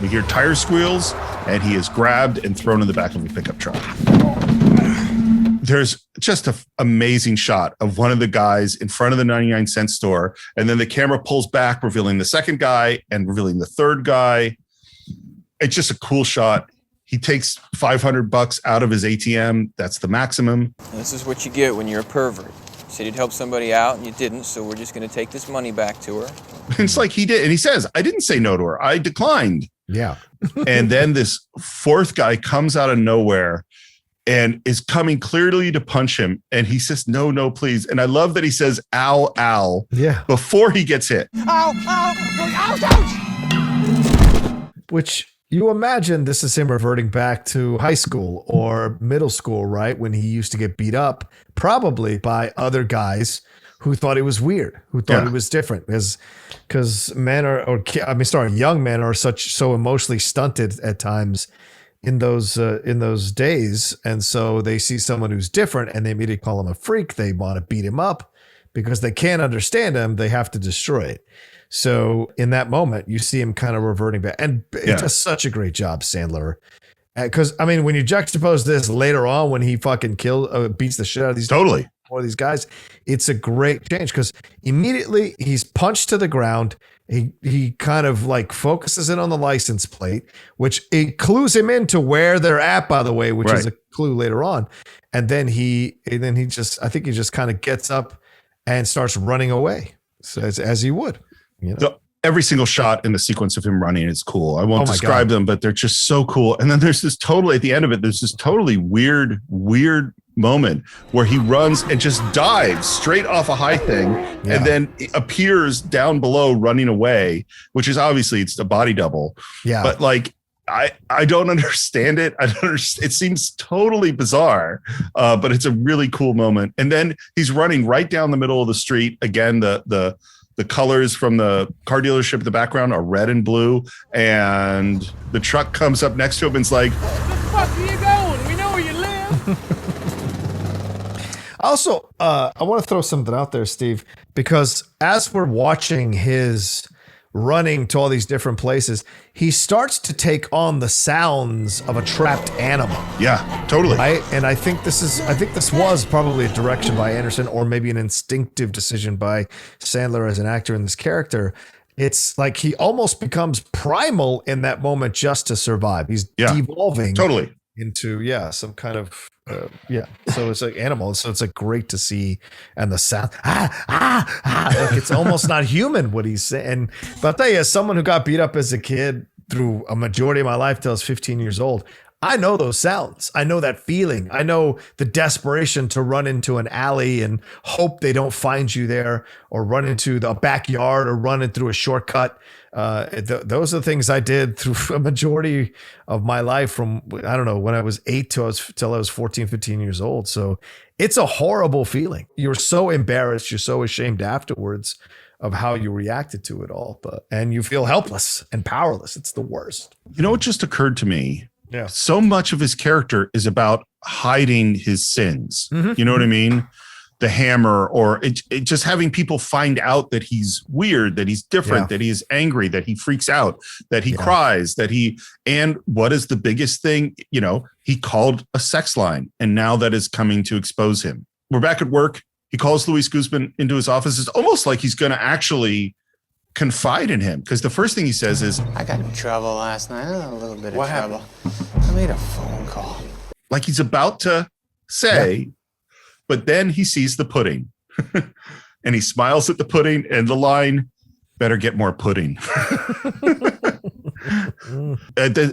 We hear tire squeals, and he is grabbed and thrown in the back of a pickup truck. There's just an amazing shot of one of the guys in front of the 99-cent store. And then the camera pulls back, revealing the second guy and revealing the third guy. It's just a cool shot. He takes $500 out of his ATM. That's the maximum. This is what you get when you're a pervert. You said you'd help somebody out and you didn't, so we're just going to take this money back to her. It's like he did. And he says, I didn't say no to her. I declined. Yeah. And then this fourth guy comes out of nowhere and is coming clearly to punch him. And he says, no, please. And I love that he says, ow, ow. Yeah. Before he gets hit. Ow, ow, ouch. Which you imagine this is him reverting back to high school or middle school, right? When he used to get beat up, probably by other guys who thought it was weird, who thought it was different. Because young men are so emotionally stunted at times in those days, and so they see someone who's different and they immediately call him a freak. They want to beat him up because they can't understand him. They have to destroy it. So in that moment, you see him kind of reverting back, and it does such a great job, Sandler. Because when you juxtapose this later on when he fucking beats the shit out of these guys, it's a great change because immediately he's punched to the ground. He kind of like focuses in on the license plate, which it clues him into where they're at, by the way, which is a clue later on. And then he just kind of gets up and starts running away, so as he would. Every single shot in the sequence of him running is cool. I won't describe them, but they're just so cool. And then there's this at the end of it, there's this totally weird moment where he runs and just dives straight off a high thing and then appears down below running away, which is obviously it's a body double. Yeah. But like, I don't understand it. It seems totally bizarre, but it's a really cool moment. And then he's running right down the middle of the street. Again, the colors from the car dealership in the background are red and blue. And the truck comes up next to him and it's like, Where the fuck are you going? We know where you live. Also, I want to throw something out there, Steve, because as we're watching his running to all these different places, he starts to take on the sounds of a trapped animal. Yeah, totally. Right? And I think this was probably a direction by Anderson, or maybe an instinctive decision by Sandler as an actor in this character. It's like he almost becomes primal in that moment just to survive. He's devolving totally into some kind of so it's like animal, so it's like great to see, and the sound like it's almost not human what he's saying. But I'll tell you, as someone who got beat up as a kid through a majority of my life till I was 15 years old, I know those sounds. I know that feeling. I know the desperation to run into an alley and hope they don't find you there, or run into the backyard, or run it through a shortcut. Those are the things I did through a majority of my life, from, I don't know, when I was 8 till I was 14, 15 years old. So it's a horrible feeling. You're so embarrassed. You're so ashamed afterwards of how you reacted to it all. And you feel helpless and powerless. It's the worst. You know, it just occurred to me. Yeah. So much of his character is about hiding his sins. Mm-hmm. You know what I mean? The hammer, or it just having people find out that he's weird, that he's different, that he's angry, that he freaks out, that he cries, and what is the biggest thing? You know, he called a sex line, and now that is coming to expose him. We're back at work. He calls Luis Guzman into his office. It's almost like he's going to actually confide in him, because the first thing he says is, I got in trouble last night. A little bit of trouble. I made a phone call. Like he's about to say, but then he sees the pudding and he smiles at the pudding, and the line, better get more pudding.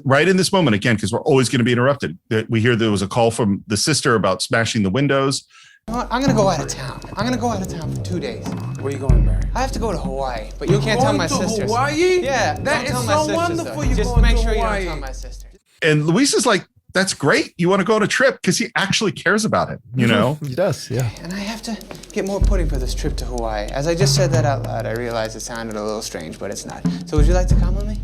Right in this moment, again, because we're always going to be interrupted, we hear there was a call from the sister about smashing the windows. You know what? I'm going to go out of town. I'm going to go out of town for 2 days. Where are you going, Barry? I have to go to Hawaii, but you can't tell my sisters. Hawaii? Yeah, That is don't tell my so sisters, wonderful. though. You're Just going make to sure Hawaii. you don't tell my sisters. And Luis is like, that's great. You want to go on a trip, because he actually cares about it, you know? He does, yeah. And I have to get more pudding for this trip to Hawaii. As I just said that out loud, I realized it sounded a little strange, but it's not. So would you like to come with me?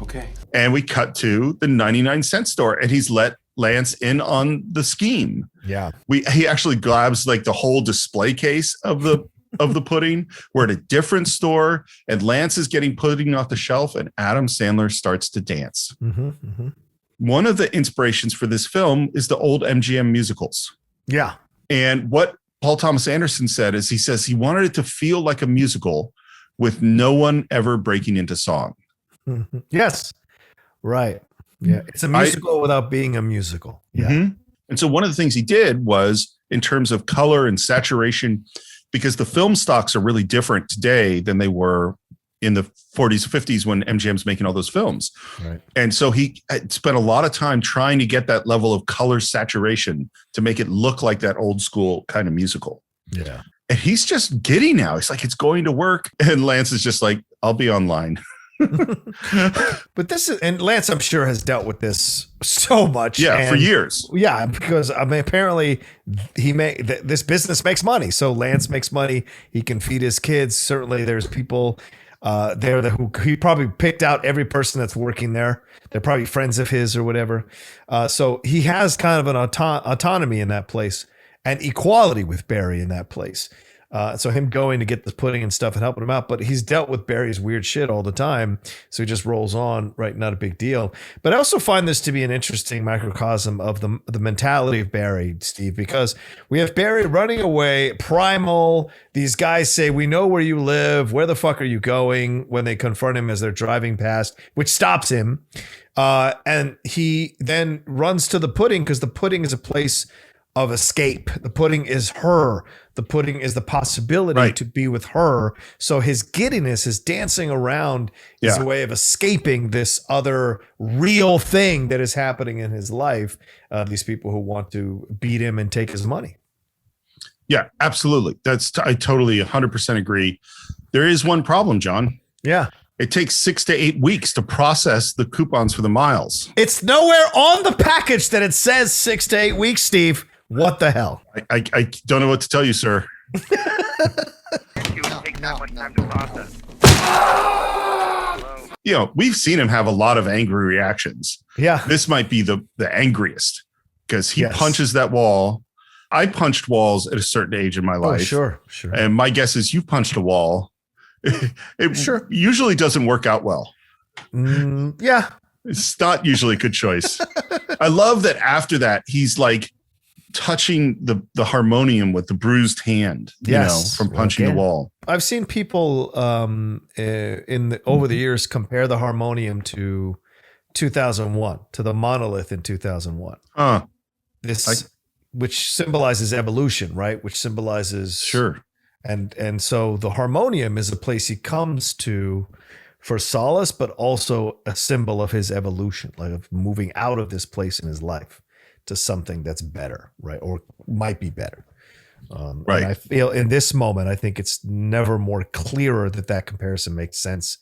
Okay. And we cut to the 99-cent store, and he's let Lance in on the scheme. Yeah. He actually grabs like the whole display case of the pudding. We're at a different store, and Lance is getting pudding off the shelf, and Adam Sandler starts to dance. Mm-hmm, mm-hmm. One of the inspirations for this film is the old MGM musicals. Yeah. And what Paul Thomas Anderson said is, he says he wanted it to feel like a musical with no one ever breaking into song. Mm-hmm. Yes. Right. Yeah. It's a musical without being a musical. Yeah. Mm-hmm. And so one of the things he did was, in terms of color and saturation, because the film stocks are really different today than they were in the 40s, 50s when MGM's making all those films. Right. And so he spent a lot of time trying to get that level of color saturation to make it look like that old school kind of musical. Yeah. And he's just giddy now. He's like, it's going to work. And Lance is just like, I'll be online. But this is, and Lance, I'm sure, has dealt with this so much. Yeah, for years. Yeah, because I mean, apparently this business makes money. So Lance makes money. He can feed his kids. Certainly there's people there who he probably picked out every person that's working there. They're probably friends of his or whatever. So he has kind of an autonomy in that place, and equality with Barry in that place. So him going to get the pudding and stuff and helping him out, but he's dealt with Barry's weird shit all the time. So he just rolls on, right? Not a big deal. But I also find this to be an interesting microcosm of the mentality of Barry, Steve, because we have Barry running away, primal. These guys say, we know where you live. Where the fuck are you going? When they confront him as they're driving past, which stops him. And he then runs to the pudding, because the pudding is a place of escape. The pudding is her. The pudding is the possibility to be with her. So his giddiness, his dancing around, is a way of escaping this other real thing that is happening in his life. These people who want to beat him and take his money. Yeah, absolutely. I totally 100% agree. There is one problem, John. Yeah. It takes 6 to 8 weeks to process the coupons for the miles. It's nowhere on the package that it says 6 to 8 weeks, Steve. What the hell? I don't know what to tell you, sir. You know, we've seen him have a lot of angry reactions. Yeah. This might be the angriest, because he punches that wall, I punched walls at a certain age in my life. Sure. And my guess is you've punched a wall. It usually doesn't work out well. Yeah. It's not usually a good choice. I love that after that, he's like touching the harmonium with the bruised hand, from punching the wall. I've seen people over the years compare the harmonium to 2001, to the monolith in 2001. Which symbolizes evolution, right? Which symbolizes And so the harmonium is a place he comes to for solace, but also a symbol of his evolution, like of moving out of this place in his life to something that's better, right? Or might be better. Right. And I feel in this moment, I think it's never more clearer that comparison makes sense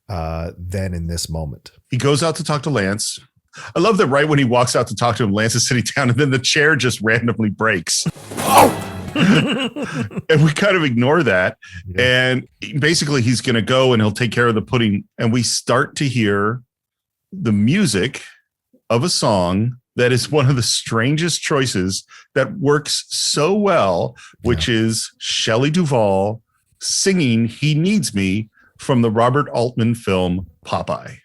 than in this moment. He goes out to talk to Lance. I love that right when he walks out to talk to him, Lance is sitting down and then the chair just randomly breaks. Oh! And we kind of ignore that. And basically he's going to go and he'll take care of the pudding. And we start to hear the music of a song that is one of the strangest choices that works so well, which is Shelley Duvall singing He Needs Me from the Robert Altman film Popeye.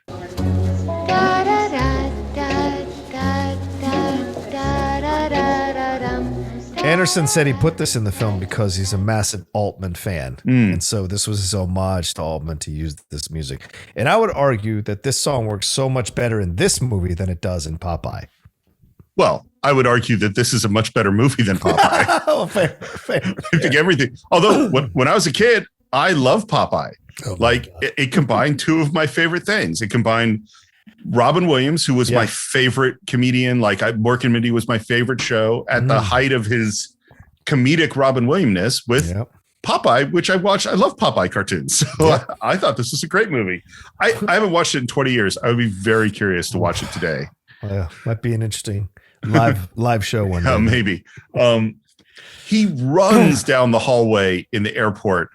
Anderson said he put this in the film because he's a massive Altman fan. And so this was his homage to Altman to use this music. And I would argue that this song works so much better in this movie than it does in Popeye. Well, I would argue that this is a much better movie than Popeye. Oh, fair. I think everything. Although when I was a kid, I loved Popeye. It combined two of my favorite things. It combined Robin Williams, who was my favorite comedian. Mork and Mindy was my favorite show at the height of his comedic Robin Williamness with Popeye, which I watched. I love Popeye cartoons. So I thought this was a great movie. I haven't watched it in 20 years. I would be very curious to watch it today. Yeah, might be an interesting live show one day. Maybe. He runs down the hallway in the airport.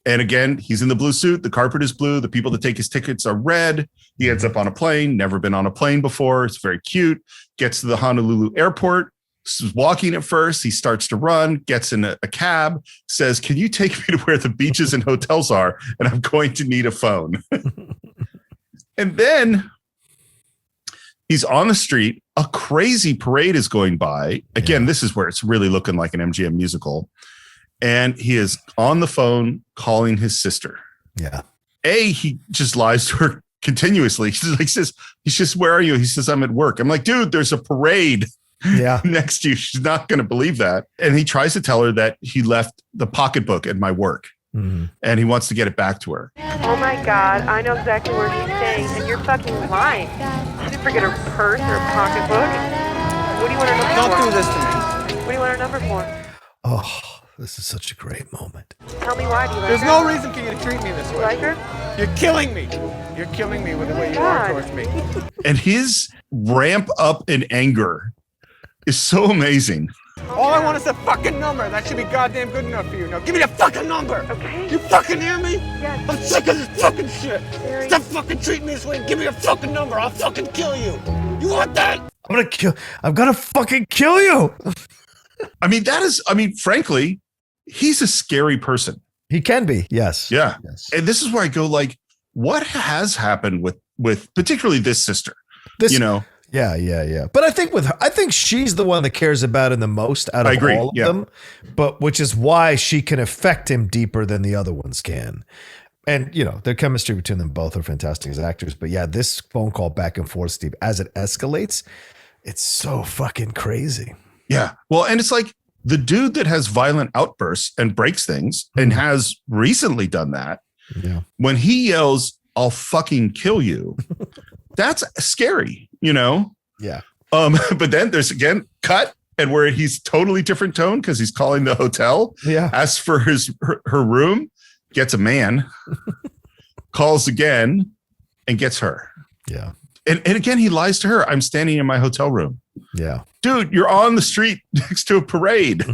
And again, he's in the blue suit. The carpet is blue. The people that take his tickets are red. He ends up on a plane, never been on a plane before. It's very cute. Gets to the Honolulu airport. Is walking at first. He starts to run, gets in a cab, says, "Can you take me to where the beaches and hotels are? And I'm going to need a phone." And then he's on the street. A crazy parade is going by. Again, this is where it's really looking like an MGM musical. And he is on the phone calling his sister. Yeah. He just lies to her continuously. He says, "Where are you?" He says, "I'm at work." I'm like, dude, there's a parade next to you. She's not going to believe that. And he tries to tell her that he left the pocketbook at my work. And he wants to get it back to her. Oh my God, I know exactly where she's staying, and you're fucking lying. She didn't forget her purse or a pocketbook. What do you want her number for? Don't do this to me. What do you want her number for? Oh, this is such a great moment. Tell me why. Do you like There's her? no reason for you to treat me this way. You like her? You're killing me. You're killing me with the way you are towards me. And his ramp up in anger is so amazing. All I want is a fucking number. That should be goddamn good enough for you. Now give me the fucking number. Okay. You fucking hear me? Yes. I'm sick of this fucking shit. Barry. Stop fucking treating me this way and give me a fucking number. I'll fucking kill you. You want that? I'm gonna fucking kill you. Frankly, he's a scary person. He can be. Yes. Yeah. Yes. And this is where I go, what has happened with particularly this sister? Yeah. But I think she's the one that cares about him the most out of all of them. But which is why she can affect him deeper than the other ones can. And their chemistry between them both are fantastic as actors. But yeah, this phone call back and forth, Steve, as it escalates, it's so fucking crazy. Yeah. Well, and it's like the dude that has violent outbursts and breaks things and has recently done that. Yeah. When he yells, "I'll fucking kill you," that's scary, Yeah. But then there's again cut and where he's totally different tone because he's calling the hotel. Yeah. Asks for her room, gets a man, calls again, and gets her. Yeah. And again, he lies to her. "I'm standing in my hotel room." Yeah. Dude, you're on the street next to a parade.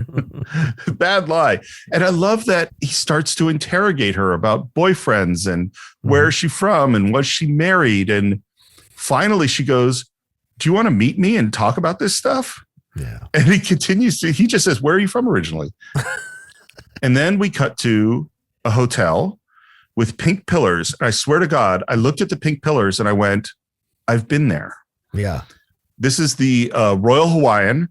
Bad lie. And I love that he starts to interrogate her about boyfriends and where is she from and was she married? And finally she goes, "Do you want to meet me and talk about this stuff?" Yeah. And he continues to, he just says, where are you from originally? And then we cut to a hotel with pink pillars. I swear to God, I looked at the pink pillars and I went, I've been there. Yeah. This is the Royal Hawaiian.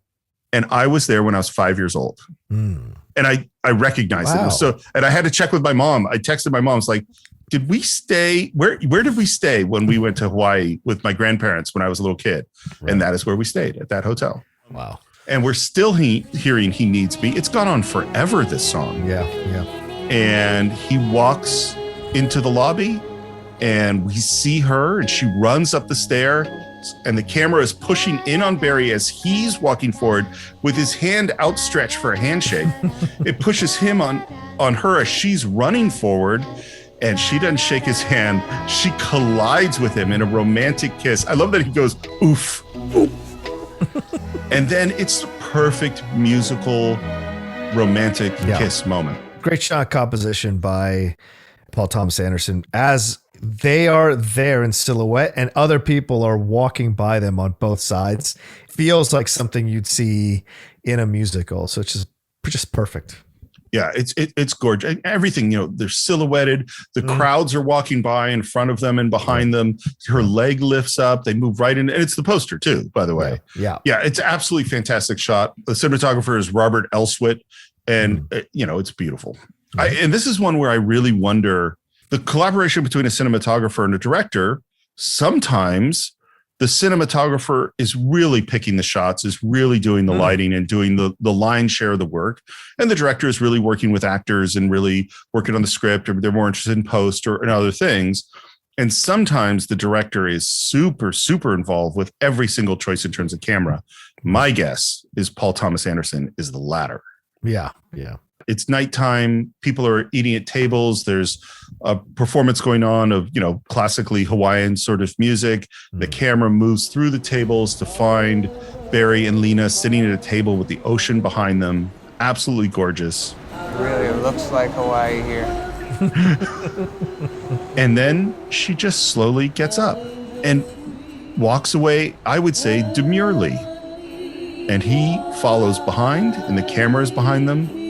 And I was there when I was 5 years old. And I recognized it. So, and I had to check with my mom. I texted my mom. It's like, did we stay? Where did we stay when we went to Hawaii with my grandparents when I was a little kid? Right. And that is where we stayed, at that hotel. Wow. And we're still hearing He Needs Me. It's gone on forever, this song. Yeah. And he walks into the lobby and we see her and she runs up the stair and the camera is pushing in on Barry as he's walking forward with his hand outstretched for a handshake. It pushes him on her as she's running forward and she doesn't shake his hand. She collides with him in a romantic kiss. I love that he goes, oof. And then it's the perfect musical romantic kiss moment. Great shot composition by Paul Thomas Anderson as they are there in silhouette and other people are walking by them on both sides. Feels like something you'd see in a musical. So it's just perfect. Yeah, it's gorgeous. Everything, they're silhouetted. The crowds are walking by in front of them and behind them. Her leg lifts up. They move right in. And it's the poster too, by the way. Yeah. It's absolutely fantastic shot. The cinematographer is Robert Elswit. And, it's beautiful. And this is one where I really wonder the collaboration between a cinematographer and a director. Sometimes the cinematographer is really picking the shots, is really doing the lighting and doing the lion's share of the work. And the director is really working with actors and really working on the script, or they're more interested in post or in other things. And sometimes the director is super, super involved with every single choice in terms of camera. My guess is Paul Thomas Anderson is the latter. Yeah. It's nighttime. People are eating at tables. There's a performance going on of, classically Hawaiian sort of music. The camera moves through the tables to find Barry and Lena sitting at a table with the ocean behind them. Absolutely gorgeous. Really, it looks like Hawaii here. And then she just slowly gets up and walks away, I would say, demurely. And he follows behind, and the camera is behind them.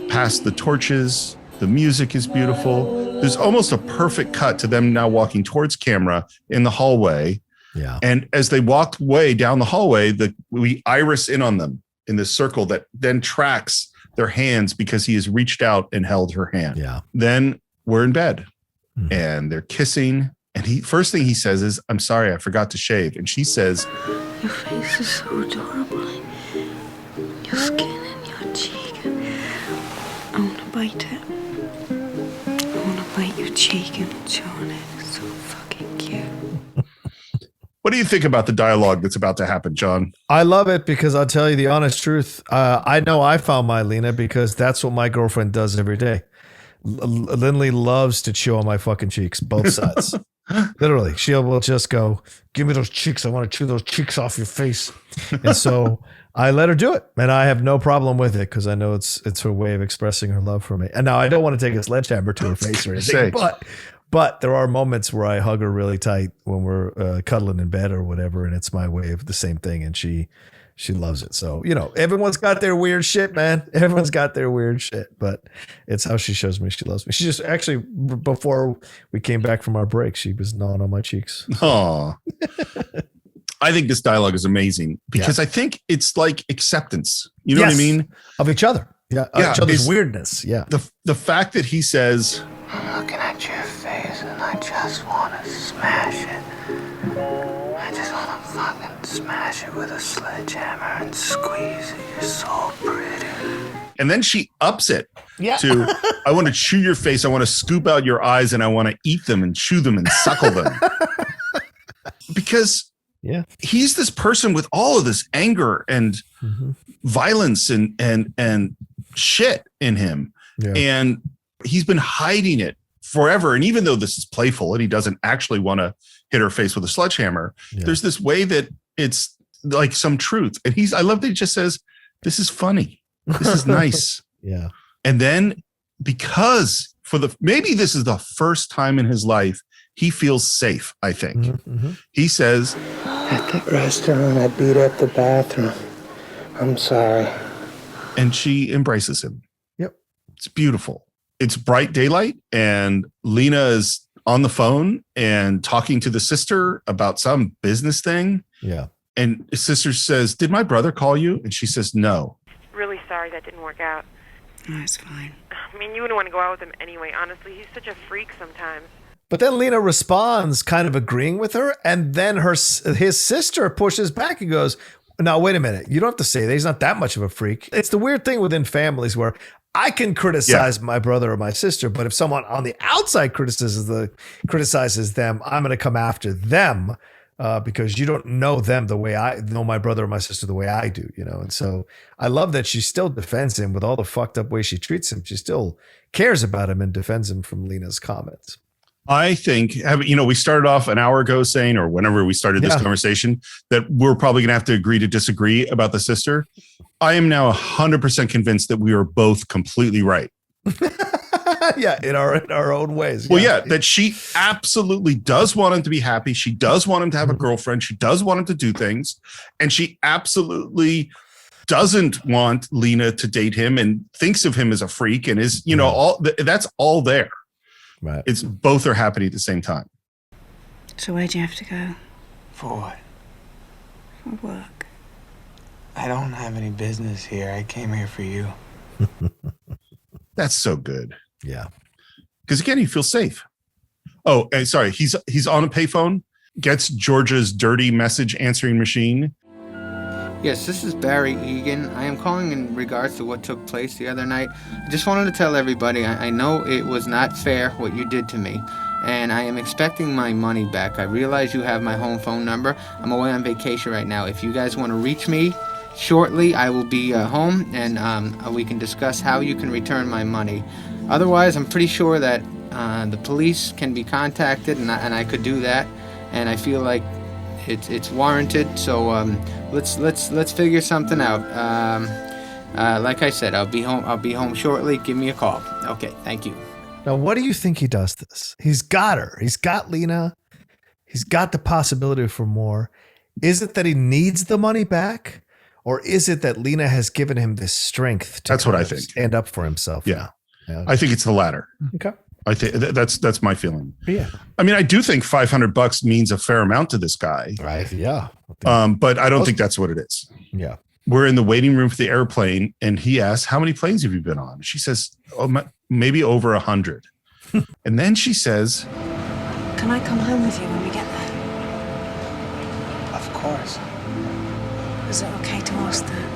Past the torches, the music is beautiful. There's almost a perfect cut to them now walking towards camera in the hallway. Yeah. And as they walk way down the hallway, we iris in on them in this circle that then tracks their hands because he has reached out and held her hand. Yeah. Then we're in bed and they're kissing. And first thing he says is, I'm sorry, I forgot to shave. And she says, your face is so adorable. Your skin and your cheek. I want to bite it. I want to bite your cheek and chew on it. It's so fucking cute. What do you think about the dialogue that's about to happen, John? I love it because I'll tell you the honest truth. I know I found my Lena because that's what my girlfriend does every day. Lindley loves to chew on my fucking cheeks, both sides. Literally, she will just go, give me those cheeks. I want to chew those cheeks off your face. And so I let her do it. And I have no problem with it because I know it's her way of expressing her love for me. And now I don't want to take a sledgehammer to her face or anything, but there are moments where I hug her really tight when we're cuddling in bed or whatever. And it's my way of the same thing. And she loves it. So, everyone's got their weird shit, man. Everyone's got their weird shit, but it's how she shows me she loves me. She just actually, before we came back from our break, she was gnawing on my cheeks. Oh, I think this dialogue is amazing because I think it's like acceptance. You know what I mean? Of each other. Yeah. Each other's weirdness. Yeah. The fact that he says, I'm looking at your face and I just want to smash it. I just want to fucking smash it with a sledgehammer and squeeze it. You're so pretty. and then she ups it to, I want to chew your face. I want to scoop out your eyes and I want to eat them and chew them and suckle them. Because he's this person with all of this anger and violence and shit in him. Yeah. And he's been hiding it forever. And even though this is playful and he doesn't actually want to hit her face with a sledgehammer, there's this way that it's like some truth. And I love that he just says, this is funny. This is nice. Yeah. And then because maybe this is the first time in his life he feels safe, I think. He says, at that restaurant, I beat up the bathroom. I'm sorry. And she embraces him. Yep. It's beautiful. It's bright daylight, and Lena is on the phone and talking to the sister about some business thing. Yeah. And his sister says, "Did my brother call you?" And she says, "No." Really sorry that didn't work out. No, it's fine. I mean, you wouldn't want to go out with him anyway. Honestly, he's such a freak sometimes. But then Lena responds, kind of agreeing with her, and then his sister pushes back and goes, "Now, wait a minute. You don't have to say that. He's not that much of a freak." It's the weird thing within families where I can criticize my brother or my sister, but if someone on the outside criticizes them, I'm going to come after them because you don't know them the way I know my brother or my sister the way I do, you know? And so I love that she still defends him with all the fucked up way she treats him. She still cares about him and defends him from Lena's comments. I think, we started off an hour ago saying, or whenever we started this conversation, that we're probably going to have to agree to disagree about the sister. I am now 100% convinced that we are both completely right. Yeah, in our own ways. Well, that she absolutely does want him to be happy. She does want him to have a girlfriend. She does want him to do things. And she absolutely doesn't want Lena to date him and thinks of him as a freak and is, that's all there. Right. It's both are happening at the same time. So where'd you have to go? For what? For work. I don't have any business here. I came here for you. That's so good. Yeah. Because again, he feels safe. Oh, and sorry, he's on a payphone, gets Georgia's dirty message answering machine. Yes, this is Barry Egan. I am calling in regards to what took place the other night. I just wanted to tell everybody, I know it was not fair what you did to me, and I am expecting my money back. I realize you have my home phone number. I'm away on vacation right now. If you guys want to reach me shortly, I will be home, and we can discuss how you can return my money. Otherwise, I'm pretty sure that the police can be contacted, and I could do that, and I feel like it's warranted. So let's figure something out. Like I said, I'll be home shortly. Give me a call. Okay, thank you. Now, what do you think he does this? He's got her. He's got Lena. He's got the possibility for more. Is it that he needs the money back? Or is it that Lena has given him this strength to That's what I think. Stand up for himself? Yeah. I think it's the latter. Okay. I think that's my feeling. Yeah. I mean, I do think $500 means a fair amount to this guy. Right. Yeah. But I don't think that's what it is. Yeah. We're in the waiting room for the airplane, and he asks, "How many planes have you been on?" She says, maybe over 100. And then she says, Can I come home with you when we get there? Of course. Is it okay to ask that?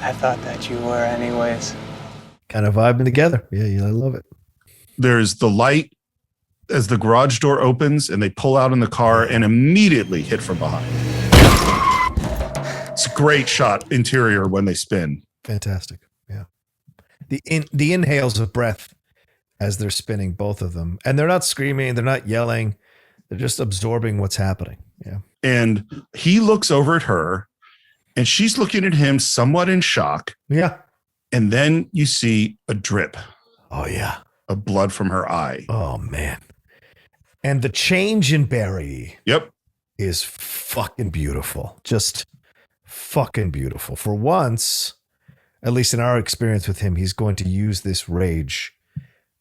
I thought that you were anyways. Kind of vibing together. Yeah, I love it. There's the light as the garage door opens, and they pull out in the car and immediately hit from behind. It's a great shot interior when they spin. Fantastic. Yeah. The inhales of breath as they're spinning, both of them. And they're not screaming, they're not yelling. They're just absorbing what's happening. Yeah. And he looks over at her, and she's looking at him somewhat in shock. Yeah. And then you see a drip. Oh, yeah. Of blood from her eye. Oh, man. And the change in Barry. Yep. Is fucking beautiful. Just fucking beautiful. For once, at least in our experience with him, he's going to use this rage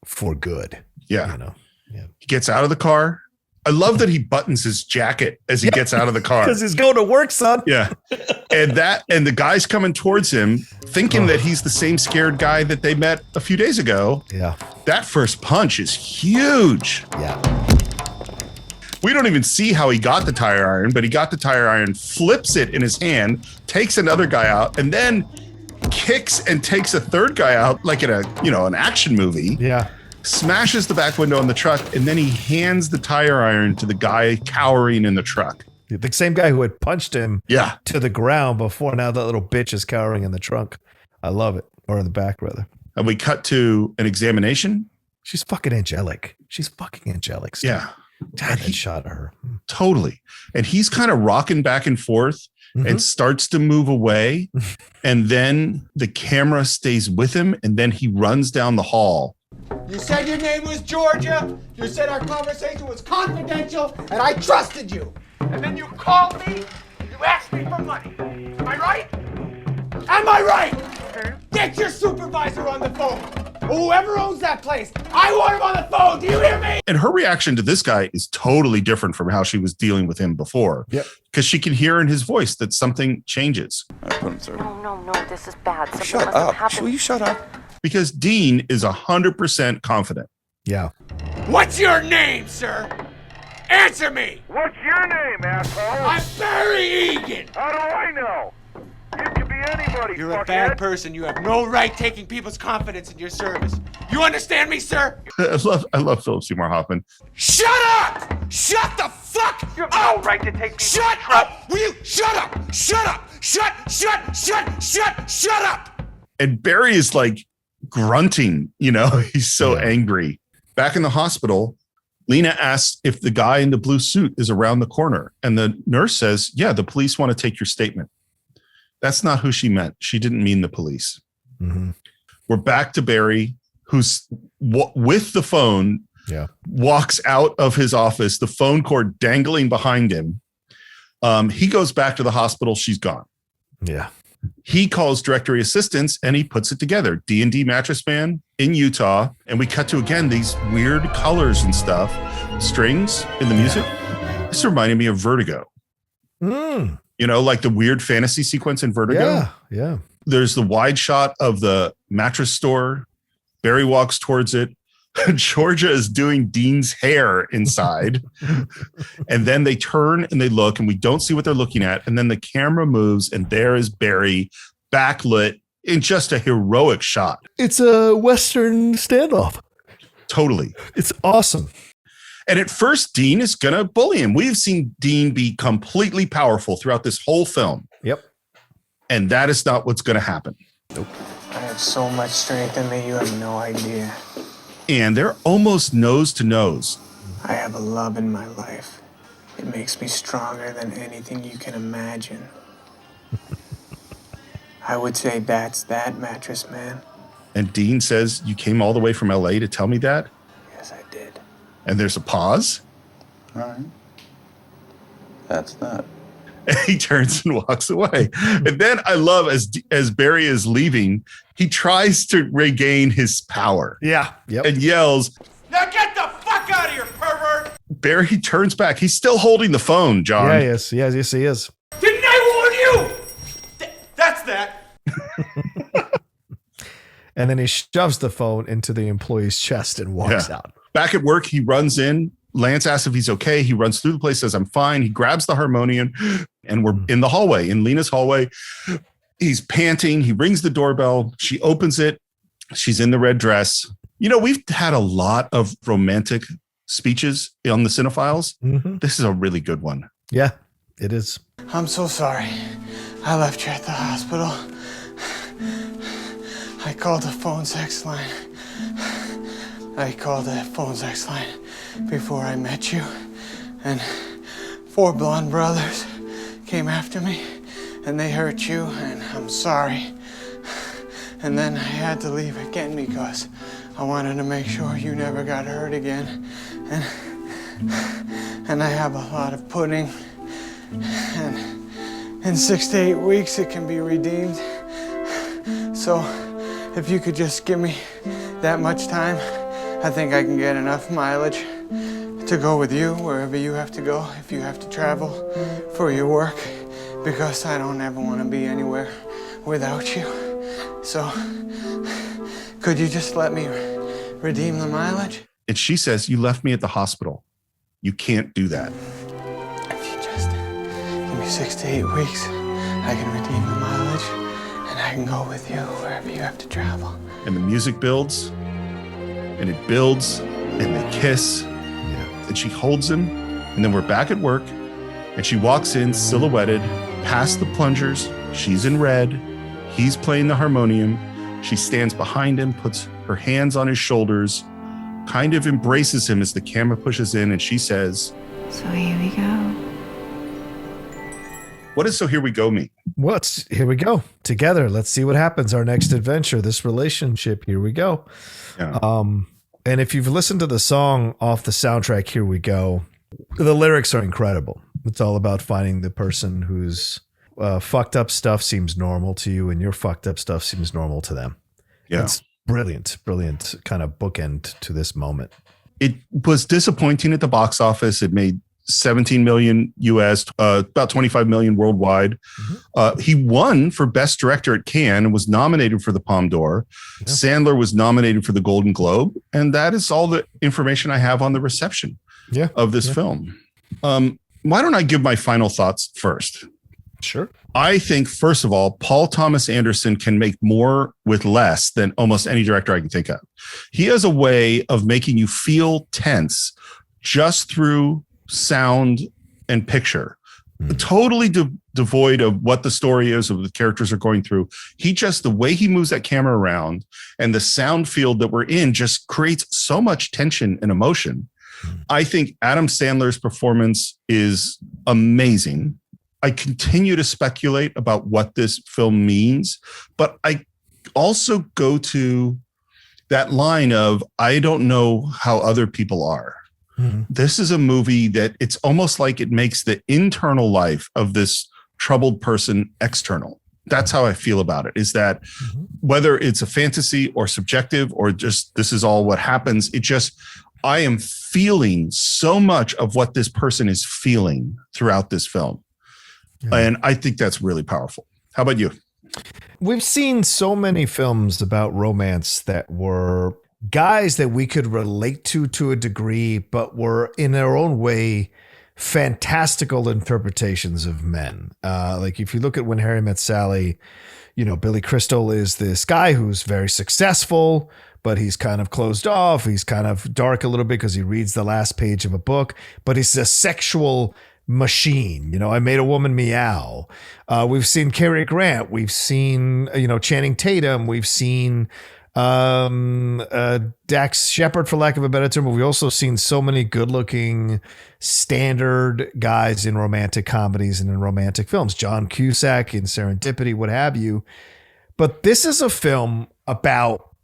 for good. Yeah. You know? Yeah. He gets out of the car. I love that he buttons his jacket as he gets out of the car. Because he's going to work, son. Yeah. And the guy's coming towards him, thinking that he's the same scared guy that they met a few days ago. Yeah. That first punch is huge. Yeah. We don't even see how he got the tire iron, but he got the tire iron, flips it in his hand, takes another guy out, and then kicks and takes a third guy out like in an action movie. Yeah. Smashes the back window on the truck, and then he hands the tire iron to the guy cowering in the truck. The same guy who had punched him to the ground before. Now that little bitch is cowering in the trunk. I love it. Or in the back, rather. And we cut to an examination. She's fucking angelic. Steve. Yeah. God, that shot of her. Totally. And he's kind of rocking back and forth and starts to move away. And then the camera stays with him, and then he runs down the hall. You said your name was Georgia. You said our conversation was confidential, and I trusted you. And then you called me, and you asked me for money. Am I right? Am I right? Get your supervisor on the phone. Or whoever owns that place. I want him on the phone. Do you hear me? And her reaction to this guy is totally different from how she was dealing with him before. Yep. Because she can hear in his voice that something changes. No, this is bad. Something Shut must have up. happened. Will you shut up? Because Dean is 100% confident. Yeah. What's your name, sir? Answer me. What's your name, asshole? I'm Barry Egan. How do I know? You could be anybody, You're a bad person. You have no right taking people's confidence in your service. You understand me, sir? I love Philip Seymour Hoffman. Shut up! Shut the fuck You have up! no right to take people's Shut trust. up! Will you shut up? Shut up! Shut up! And Barry is like grunting, he's so angry. Back in the hospital, Lena asks if the guy in the blue suit is around the corner. And the nurse says, yeah, the police want to take your statement. That's not who she meant. She didn't mean the police. Mm-hmm. We're back to Barry, who's with the phone, walks out of his office, the phone cord dangling behind him. He goes back to the hospital. She's gone. Yeah. He calls directory assistance and he puts it together. D&D Mattress Man in Utah. And we cut to, again, these weird colors and stuff, strings in the music. This reminded me of Vertigo. Mm. Like the weird fantasy sequence in Vertigo. Yeah. There's the wide shot of the mattress store. Barry walks towards it. Georgia is doing Dean's hair inside. And then they turn and they look and we don't see what they're looking at. And then the camera moves and there is Barry backlit in just a heroic shot. It's a Western standoff. Totally. It's awesome. And at first, Dean is going to bully him. We've seen Dean be completely powerful throughout this whole film. Yep. And that is not what's going to happen. Nope. I have so much strength in me, you have no idea. And they're almost nose to nose. I have a love in my life. It makes me stronger than anything you can imagine. I would say that's that, Mattress Man. And Dean says, you came all the way from LA to tell me that? Yes, I did. And there's a pause. All right. That's that. And he turns and walks away. And then I love as Barry is leaving, he tries to regain his power. Yeah. Yep. And yells, Now get the fuck out of here, pervert! Barry turns back. He's still holding the phone, John. Yeah, yes, he is. Didn't I warn you? That's that. And then he shoves the phone into the employee's chest and walks out. Back at work, he runs in. Lance asks if he's okay. He runs through the place, says, I'm fine. He grabs the harmonium, and we're in the hallway, in Lena's hallway. He's panting. He rings the doorbell. She opens it. She's in the red dress. We've had a lot of romantic speeches on the Cine-Files. Mm-hmm. This is a really good one. Yeah, it is. I'm so sorry. I left you at the hospital. I called the phone sex line. Before I met you. And 4 blonde brothers came after me. And they hurt you. And I'm sorry. And then I had to leave again because I wanted to make sure you never got hurt again. And I have a lot of pudding. And in 6 to 8 weeks it can be redeemed. So if you could just give me that much time, I think I can get enough mileage to go with you wherever you have to go, if you have to travel for your work, because I don't ever want to be anywhere without you. So could you just let me redeem the mileage? And she says, you left me at the hospital. You can't do that. If you just give me 6 to 8 weeks, I can redeem the mileage and I can go with you wherever you have to travel. And the music builds, and it builds, and they kiss, and she holds him, and then we're back at work, and she walks in silhouetted past the plungers. She's in red. He's playing the harmonium. She stands behind him, puts her hands on his shoulders, kind of embraces him as the camera pushes in, and she says, So here we go. what does So Here We Go mean? What's here we go together. Let's see what happens. Our next adventure, this relationship. Here we go. Yeah. And if you've listened to the song off the soundtrack, Here We Go, the lyrics are incredible. It's all about finding the person who's fucked up stuff seems normal to you and your fucked up stuff seems normal to them. Yeah. It's brilliant kind of bookend to this moment. It was disappointing at the box office. It made 17 million US, about 25 million worldwide. He won for Best Director at Cannes and was nominated for the Palme d'Or. Yeah. Sandler was nominated for the Golden Globe. And that is all the information I have on the reception of this film. Why don't I give my final thoughts first? Sure. I think, first of all, Paul Thomas Anderson can make more with less than almost any director I can think of. He has a way of making you feel tense just through sound and picture, totally devoid of what the story is, of the characters are going through. The way he moves that camera around and the sound field that we're in just creates so much tension and emotion. I think Adam Sandler's performance is amazing. I continue to speculate about what this film means, but I also go to that line of, I don't know how other people are. This is a movie that it's almost like it makes the internal life of this troubled person external. That's how I feel about it, is that whether it's a fantasy or subjective or just this is all what happens, I am feeling so much of what this person is feeling throughout this film. And I think that's really powerful. How about you? We've seen so many films about romance that were guys that we could relate to a degree, but were in their own way fantastical interpretations of men. Like if you look at When Harry Met Sally, Billy Crystal is this guy who's very successful, but he's kind of closed off. He's kind of dark a little bit because he reads the last page of a book, but he's a sexual machine. I Made a Woman Meow. We've seen Cary Grant. We've seen, Channing Tatum. We've seen Dax Shepard, for lack of a better term, but we've also seen so many good-looking standard guys in romantic comedies and in romantic films. John Cusack in Serendipity, what have you. But this is a film about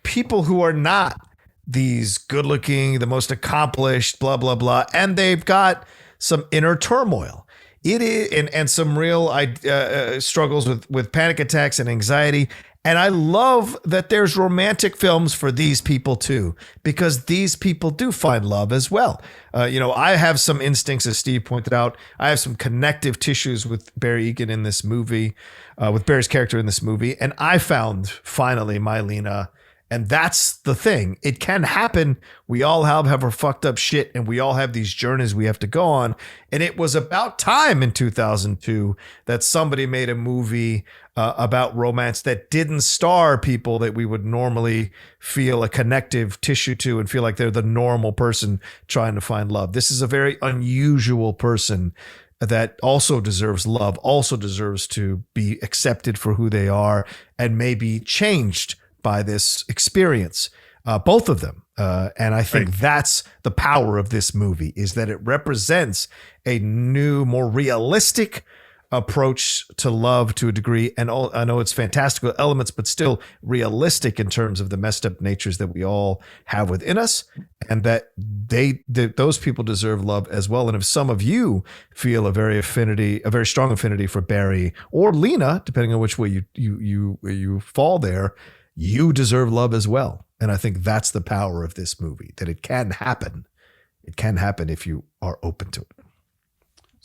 people who are not these good-looking, the most accomplished, blah, blah, blah, and they've got some inner turmoil. It is, and some real struggles with panic attacks and anxiety. And I love that there's romantic films for these people too, because these people do find love as well. I have some instincts, as Steve pointed out. I have some connective tissues with Barry Egan in this movie, with Barry's character in this movie. And I found finally my Lena. And that's the thing. It can happen. We all have our fucked up shit, and we all have these journeys we have to go on. And it was about time in 2002 that somebody made a movie about romance that didn't star people that we would normally feel a connective tissue to and feel like they're the normal person trying to find love. This is a very unusual person that also deserves love, also deserves to be accepted for who they are and maybe changed by this experience, both of them. And I think that's the power of this movie, is that it represents a new, more realistic approach to love to a degree. And I know it's fantastical elements, but still realistic in terms of the messed up natures that we all have within us, and that those people deserve love as well. And if some of you feel a very strong affinity for Barry or Lena, depending on which way you fall there, you deserve love as well. And I think that's the power of this movie, that it can happen. It can happen if you are open to it.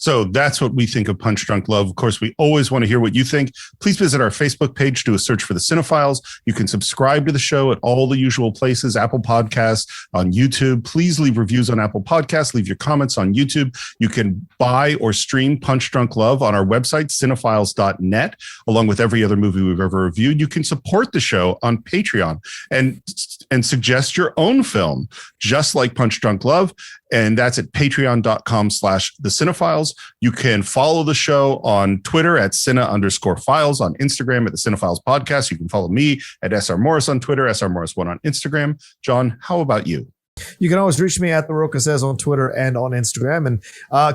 So that's what we think of Punch Drunk Love. Of course, we always want to hear what you think. Please visit our Facebook page, do a search for the Cine-Files. You can subscribe to the show at all the usual places, Apple Podcasts, on YouTube. Please leave reviews on Apple Podcasts. Leave your comments on YouTube. You can buy or stream Punch Drunk Love on our website, Cine-Files.net, along with every other movie we've ever reviewed. You can support the show on Patreon and suggest your own film, just like Punch Drunk Love. And that's at patreon.com/the Cine-Files. You can follow the show on Twitter at Cine_Files, on Instagram at the Cine-Files Podcast. You can follow me at SR Morris on Twitter, SR Morris1 on Instagram. John, how about you? You can always reach me at The Rocha Says on Twitter and on Instagram. And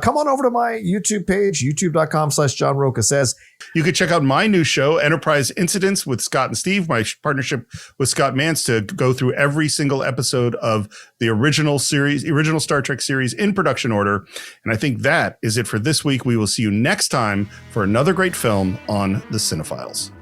come on over to my YouTube page, youtube.com/John Rocha Says. You can check out my new show, Enterprise Incidents with Scott and Steve, my partnership with Scott Mantz to go through every single episode of the original Star Trek series in production order. And I think that is it for this week. We will see you next time for another great film on the Cine-Files.